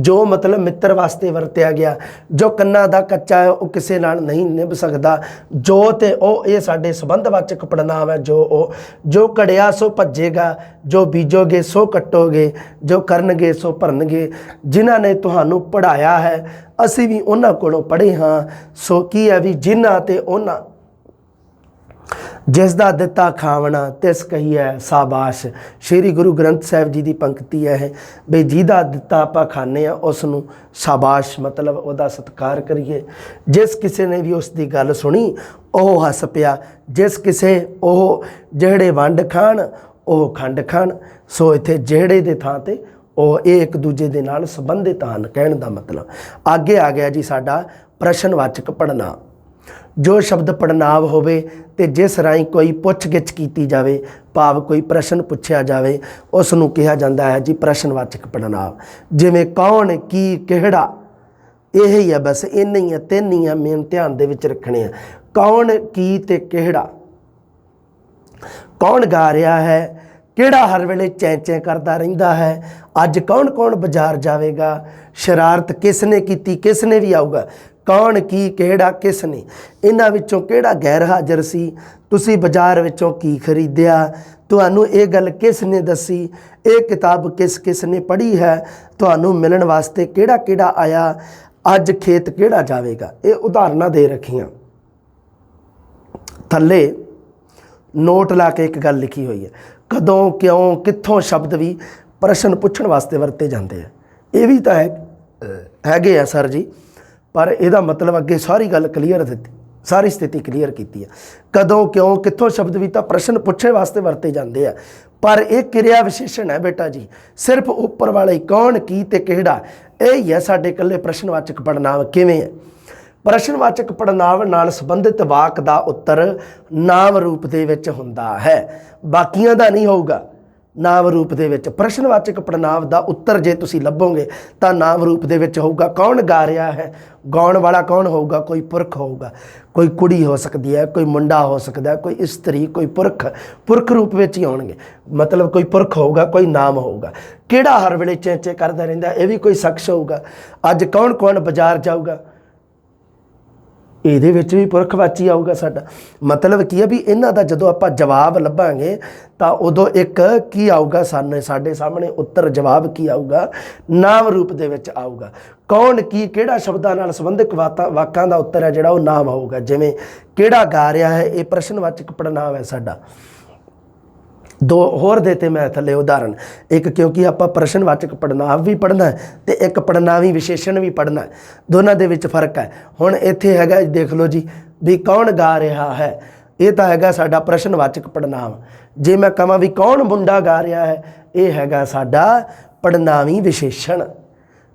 जो मतलब मित्र वास्ते वरत्या गया जो कन्ना दा कच्चा है वह किसी नाल नहीं निभ सकदा। जो ते ओ ये साडे संबंधवाचक पड़नाम है। जो कड़िया सो भज्जेगा जो बीजोगे सो कट्टोगे जो करनगे सो भरनगे। जिन्हां ने तुहानूं पढ़ाया है असीं भी उन्हां कोलों पढ़े हाँ। सो की है भी जिन्हां ते उन्हां जिस दा दिता खावना तिस कही है शाबाश। श्री गुरु ग्रंथ साहिब जी की पंक्ति है भी जिहदा दिता आपां खाने उसनूं शाबाश मतलब उहदा सत्कार करिए। जिस किसी ने भी उसकी गल सुनी वह हस पिया। जिस किसे वह जिहड़े वंड खाण वह खंड खाण। सो इत्थे जिहड़े दे थां ते वह एक दूजे दे नाल संबंधित हन कहण दा मतलब। आगे आ गया जी साडा प्रश्नवाचक पड़नाव। जो शब्द पड़नाव होवे ते जिस राही कोई पुछ गिछ कीती जावे भाव कोई प्रश्न पुछया जावे उसनूं कहा जाता है जी प्रश्नवाचक पड़नाव। जिवें कौन की किहड़ा यही है बस इन ही है तीन ही है मेन ध्यान दे विच रखने हैं। कौन की ते किहड़ा। कौन गा रहा है किहड़ा हर वेले चै चै करता रहिंदा है। अज कौन कौन बाजार जावेगा। शरारत किसने कीती किसने भी आऊगा। कौन की किहड़ा किसने। इन्हां विचों किहड़ा गैर हाज़र सी। तुसी बाजार विचों की खरीदिया। तुहानूं ये गल किसने दसी। ये किताब किस किसने पढ़ी है। तुहानूं मिलण वास्ते किहड़ा किहड़ा आया। अज खेत किहड़ा जावेगा। ये उदाहरणां दे रखियां। थल्ले नोट ला के एक गल लिखी हुई है। कदों क्यों कित्थों शब्द भी प्रश्न पुछण वास्ते वरते जाते हैं। ये भी तो हैगे आ सर जी पर यदा मतलब अगे सारी गल क्लीयर ਸਾਰੀ ਸਥਿਤੀ ਕਲੀਅਰ ਕੀਤੀ ਹੈ। ਕਦੋਂ ਕਿਉਂ ਕਿੱਥੋਂ ਸ਼ਬਦ ਵੀ ਤਾਂ ਪ੍ਰਸ਼ਨ ਪੁੱਛੇ ਵਾਸਤੇ ਵਰਤੇ ਜਾਂਦੇ ਆ, ਪਰ ਇਹ ਕਿਰਿਆ ਵਿਸ਼ੇਸ਼ਣ ਹੈ ਬੇਟਾ ਜੀ। ਸਿਰਫ ਉੱਪਰ ਵਾਲੇ ਕੌਣ ਕੀ ਤੇ ਕਿਹੜਾ, ਇਹ ਹੀ ਹੈ ਸਾਡੇ ਇਕੱਲੇ ਪ੍ਰਸ਼ਨਵਾਚਕ ਪੜਨਾਂਵ। ਕਿਵੇਂ ਹੈ? ਪ੍ਰਸ਼ਨਵਾਚਕ ਪੜਨਾਂਵ ਨਾਲ ਸੰਬੰਧਿਤ ਵਾਕ ਦਾ ਉੱਤਰ ਨਾਮ ਰੂਪ ਦੇ ਵਿੱਚ ਹੁੰਦਾ ਹੈ, ਬਾਕੀਆਂ ਦਾ ਨਹੀਂ ਹੋਊਗਾ। ਨਾਮ ਰੂਪ ਦੇ ਵਿੱਚ ਪ੍ਰਸ਼ਨਵਾਚਕ ਪੜਨਾਂਵ ਦਾ ਉੱਤਰ ਜੇ ਤੁਸੀਂ ਲੱਭੋਗੇ ਤਾਂ ਨਾਮ ਰੂਪ ਦੇ ਵਿੱਚ ਹੋਊਗਾ। ਕੌਣ ਗਾ ਰਿਹਾ ਹੈ, ਗਾਉਣ ਵਾਲਾ ਕੌਣ ਹੋਊਗਾ? ਕੋਈ ਪੁਰਖ ਹੋਊਗਾ, ਕੋਈ ਕੁੜੀ ਹੋ ਸਕਦੀ ਹੈ, ਕੋਈ ਮੁੰਡਾ ਹੋ ਸਕਦਾ, ਕੋਈ ਇਸਤਰੀ, ਕੋਈ ਪੁਰਖ। ਪੁਰਖ ਰੂਪ ਵਿੱਚ ਹੀ ਆਉਣਗੇ, ਮਤਲਬ ਕੋਈ ਪੁਰਖ ਹੋਊਗਾ, ਕੋਈ ਨਾਮ ਹੋਊਗਾ। ਕਿਹੜਾ ਹਰ ਵੇਲੇ ਚੈਂ ਚੈਂ ਕਰਦਾ ਰਹਿੰਦਾ, ਇਹ ਵੀ ਕੋਈ ਸ਼ਖਸ ਹੋਊਗਾ। ਅੱਜ ਕੌਣ ਕੌਣ ਬਾਜ਼ਾਰ ਜਾਊਗਾ, ਇਹਦੇ ਵਿੱਚ ਵੀ ਪੁਰਖਵਾਚੀ ਆਊਗਾ ਸਾਡਾ। ਮਤਲਬ ਕੀ ਹੈ ਵੀ ਇਹਨਾਂ ਦਾ ਜਦੋਂ ਆਪਾਂ ਜਵਾਬ ਲੱਭਾਂਗੇ ਤਾਂ ਉਦੋਂ ਇੱਕ ਕੀ ਆਊਗਾ, ਸਾਡੇ ਸਾਹਮਣੇ ਉੱਤਰ ਜਵਾਬ ਕੀ ਆਊਗਾ? ਨਾਮ ਰੂਪ ਦੇ ਵਿੱਚ ਆਊਗਾ। ਕੌਣ ਕੀ ਕਿਹੜਾ ਸ਼ਬਦਾਂ ਨਾਲ ਸੰਬੰਧਿਤ ਵਾਕਾਂ ਦਾ ਉੱਤਰ ਹੈ ਜਿਹੜਾ ਉਹ ਨਾਮ ਹੋਊਗਾ। ਜਿਵੇਂ ਕਿਹੜਾ ਗਾ ਰਿਹਾ ਹੈ, ਇਹ ਪ੍ਰਸ਼ਨਵਾਚਕ ਪੜਨਾਂਵ ਹੈ ਸਾਡਾ। ਦੋ ਹੋਰ ਦੇਤੇ ਮੈਂ ਥੱਲੇ ਉਦਾਹਰਨ। ਇੱਕ ਕਿਉਂਕਿ ਆਪਾਂ ਪ੍ਰਸ਼ਨਵਾਚਕ ਪੜਨਾਂਵ ਵੀ ਪੜ੍ਹਨਾ ਹੈ ਤੇ ਇੱਕ ਪੜਨਾਵੀ ਵਿਸ਼ੇਸ਼ਣ ਵੀ ਪੜ੍ਹਨਾ ਹੈ, ਦੋਨਾਂ ਦੇ ਵਿੱਚ ਫਰਕ ਹੈ। ਹੁਣ ਇੱਥੇ ਹੈਗਾ ਦੇਖ ਲਓ ਜੀ ਵੀ ਕੌਣ ਗਾ ਰਿਹਾ ਹੈ, ਇਹ ਤਾਂ ਹੈਗਾ ਸਾਡਾ ਪ੍ਰਸ਼ਨਵਾਚਕ ਪੜਨਾਂਵ। ਜੇ ਮੈਂ ਕਹਾਂ ਵੀ ਕੌਣ ਮੁੰਡਾ ਗਾ ਰਿਹਾ ਹੈ, ਇਹ ਹੈਗਾ ਸਾਡਾ ਪੜਨਾਵੀ ਵਿਸ਼ੇਸ਼ਣ।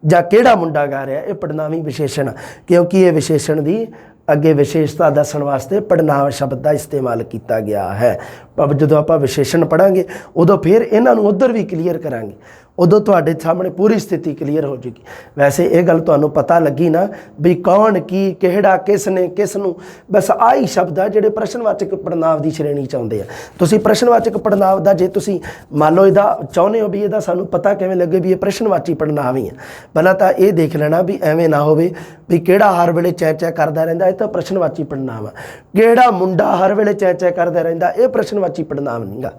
ਜਾਂ ਕਿਹੜਾ ਮੁੰਡਾ ਗਾ ਰਿਹਾ, ਇਹ ਪੜਨਾਵੀ ਵਿਸ਼ੇਸ਼ਣ। ਕਿਉਂਕਿ ਇਹ ਵਿਸ਼ੇਸ਼ਣ ਦੀ ਅੱਗੇ ਵਿਸ਼ੇਸ਼ਤਾ ਦੱਸਣ ਵਾਸਤੇ ਪੜਨਾਂਵ ਸ਼ਬਦ ਦਾ ਇਸਤੇਮਾਲ ਕੀਤਾ ਗਿਆ ਹੈ। ਜਦੋਂ ਆਪਾਂ ਵਿਸ਼ੇਸ਼ਣ ਪੜ੍ਹਾਂਗੇ ਉਦੋਂ ਫਿਰ ਇਹਨਾਂ ਨੂੰ ਉੱਧਰ ਵੀ ਕਲੀਅਰ ਕਰਾਂਗੇ, ਉਦੋਂ ਤੁਹਾਡੇ ਸਾਹਮਣੇ ਪੂਰੀ ਸਥਿਤੀ ਕਲੀਅਰ ਹੋ ਜੂਗੀ। ਵੈਸੇ ਇਹ ਗੱਲ ਤੁਹਾਨੂੰ ਪਤਾ ਲੱਗੀ ਨਾ ਵੀ ਕੌਣ ਕੀ ਕਿਹੜਾ ਕਿਸ ਨੇ ਕਿਸ ਨੂੰ, ਬਸ ਆਹੀ ਸ਼ਬਦ ਆ ਜਿਹੜੇ ਪ੍ਰਸ਼ਨਵਾਚਕ ਪੜਨਾਂਵ ਦੀ ਸ਼੍ਰੇਣੀ 'ਚ ਆਉਂਦੇ ਆ। ਤੁਸੀਂ ਪ੍ਰਸ਼ਨਵਾਚਕ ਪੜਨਾਂਵ ਦਾ ਜੇ ਤੁਸੀਂ ਮੰਨ ਲਓ ਇਹਦਾ ਚਾਹੁੰਦੇ ਹੋ ਵੀ ਇਹਦਾ ਸਾਨੂੰ ਪਤਾ ਕਿਵੇਂ ਲੱਗੇ ਵੀ ਇਹ ਪ੍ਰਸ਼ਨਵਾਚੀ ਪੜਨਾਂਵ ਹੀ ਆ, ਪਹਿਲਾਂ ਤਾਂ ਇਹ ਦੇਖ ਲੈਣਾ ਵੀ ਐਵੇਂ ਨਾ ਹੋਵੇ ਵੀ ਕਿਹੜਾ ਹਰ ਵੇਲੇ ਚੈ ਚੈ ਕਰਦਾ ਰਹਿੰਦਾ, ਇਹ ਤਾਂ ਪ੍ਰਸ਼ਨਵਾਚੀ ਪੜਨਾਂਵ ਆ। ਕਿਹੜਾ ਮੁੰਡਾ ਹਰ ਵੇਲੇ ਚੈ ਚੈ ਕਰਦਾ ਰਹਿੰਦਾ, ਇਹ ਪ੍ਰਸ਼ਨਵਾਚੀ ਪੜਨਾਂਵ ਨਹੀਂਗਾ।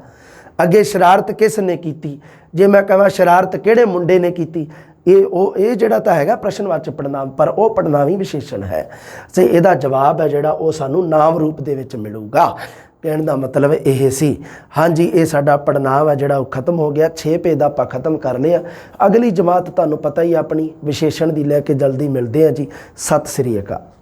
ਅੱਗੇ ਸ਼ਰਾਰਤ ਕਿਸ ਨੇ ਕੀਤੀ, ਜੇ ਮੈਂ ਕਹਾਂ ਸ਼ਰਾਰਤ ਕਿਹੜੇ ਮੁੰਡੇ ਨੇ ਕੀਤੀ, ਇਹ ਜਿਹੜਾ ਤਾਂ ਹੈਗਾ ਪ੍ਰਸ਼ਨਵਾਚਕ ਪੜਨਾਂਵ, ਪਰ ਉਹ ਪੜਨਾਵੀ ਵਿਸ਼ੇਸ਼ਣ ਹੈ। ਤੇ ਇਹਦਾ ਜਵਾਬ ਹੈ ਜਿਹੜਾ ਉਹ ਸਾਨੂੰ ਨਾਮ ਰੂਪ ਦੇ ਵਿੱਚ ਮਿਲੂਗਾ। ਕਹਿਣ ਦਾ ਮਤਲਬ ਇਹ ਸੀ। ਹਾਂਜੀ, ਇਹ ਸਾਡਾ ਪੜਨਾਂਵ ਹੈ ਜਿਹੜਾ ਉਹ ਖਤਮ ਹੋ ਗਿਆ। 6 ਪੇਜ ਦਾ ਆਪਾਂ ਖਤਮ ਕਰ ਲਿਆ। ਅਗਲੀ ਜਮਾਤ ਤੁਹਾਨੂੰ ਪਤਾ ਹੀ ਆਪਣੀ ਵਿਸ਼ੇਸ਼ਣ ਦੀ ਲੈ ਕੇ ਜਲਦੀ ਮਿਲਦੇ ਹਾਂ ਜੀ। ਸਤਿ ਸ੍ਰੀ ਅਕਾਲ।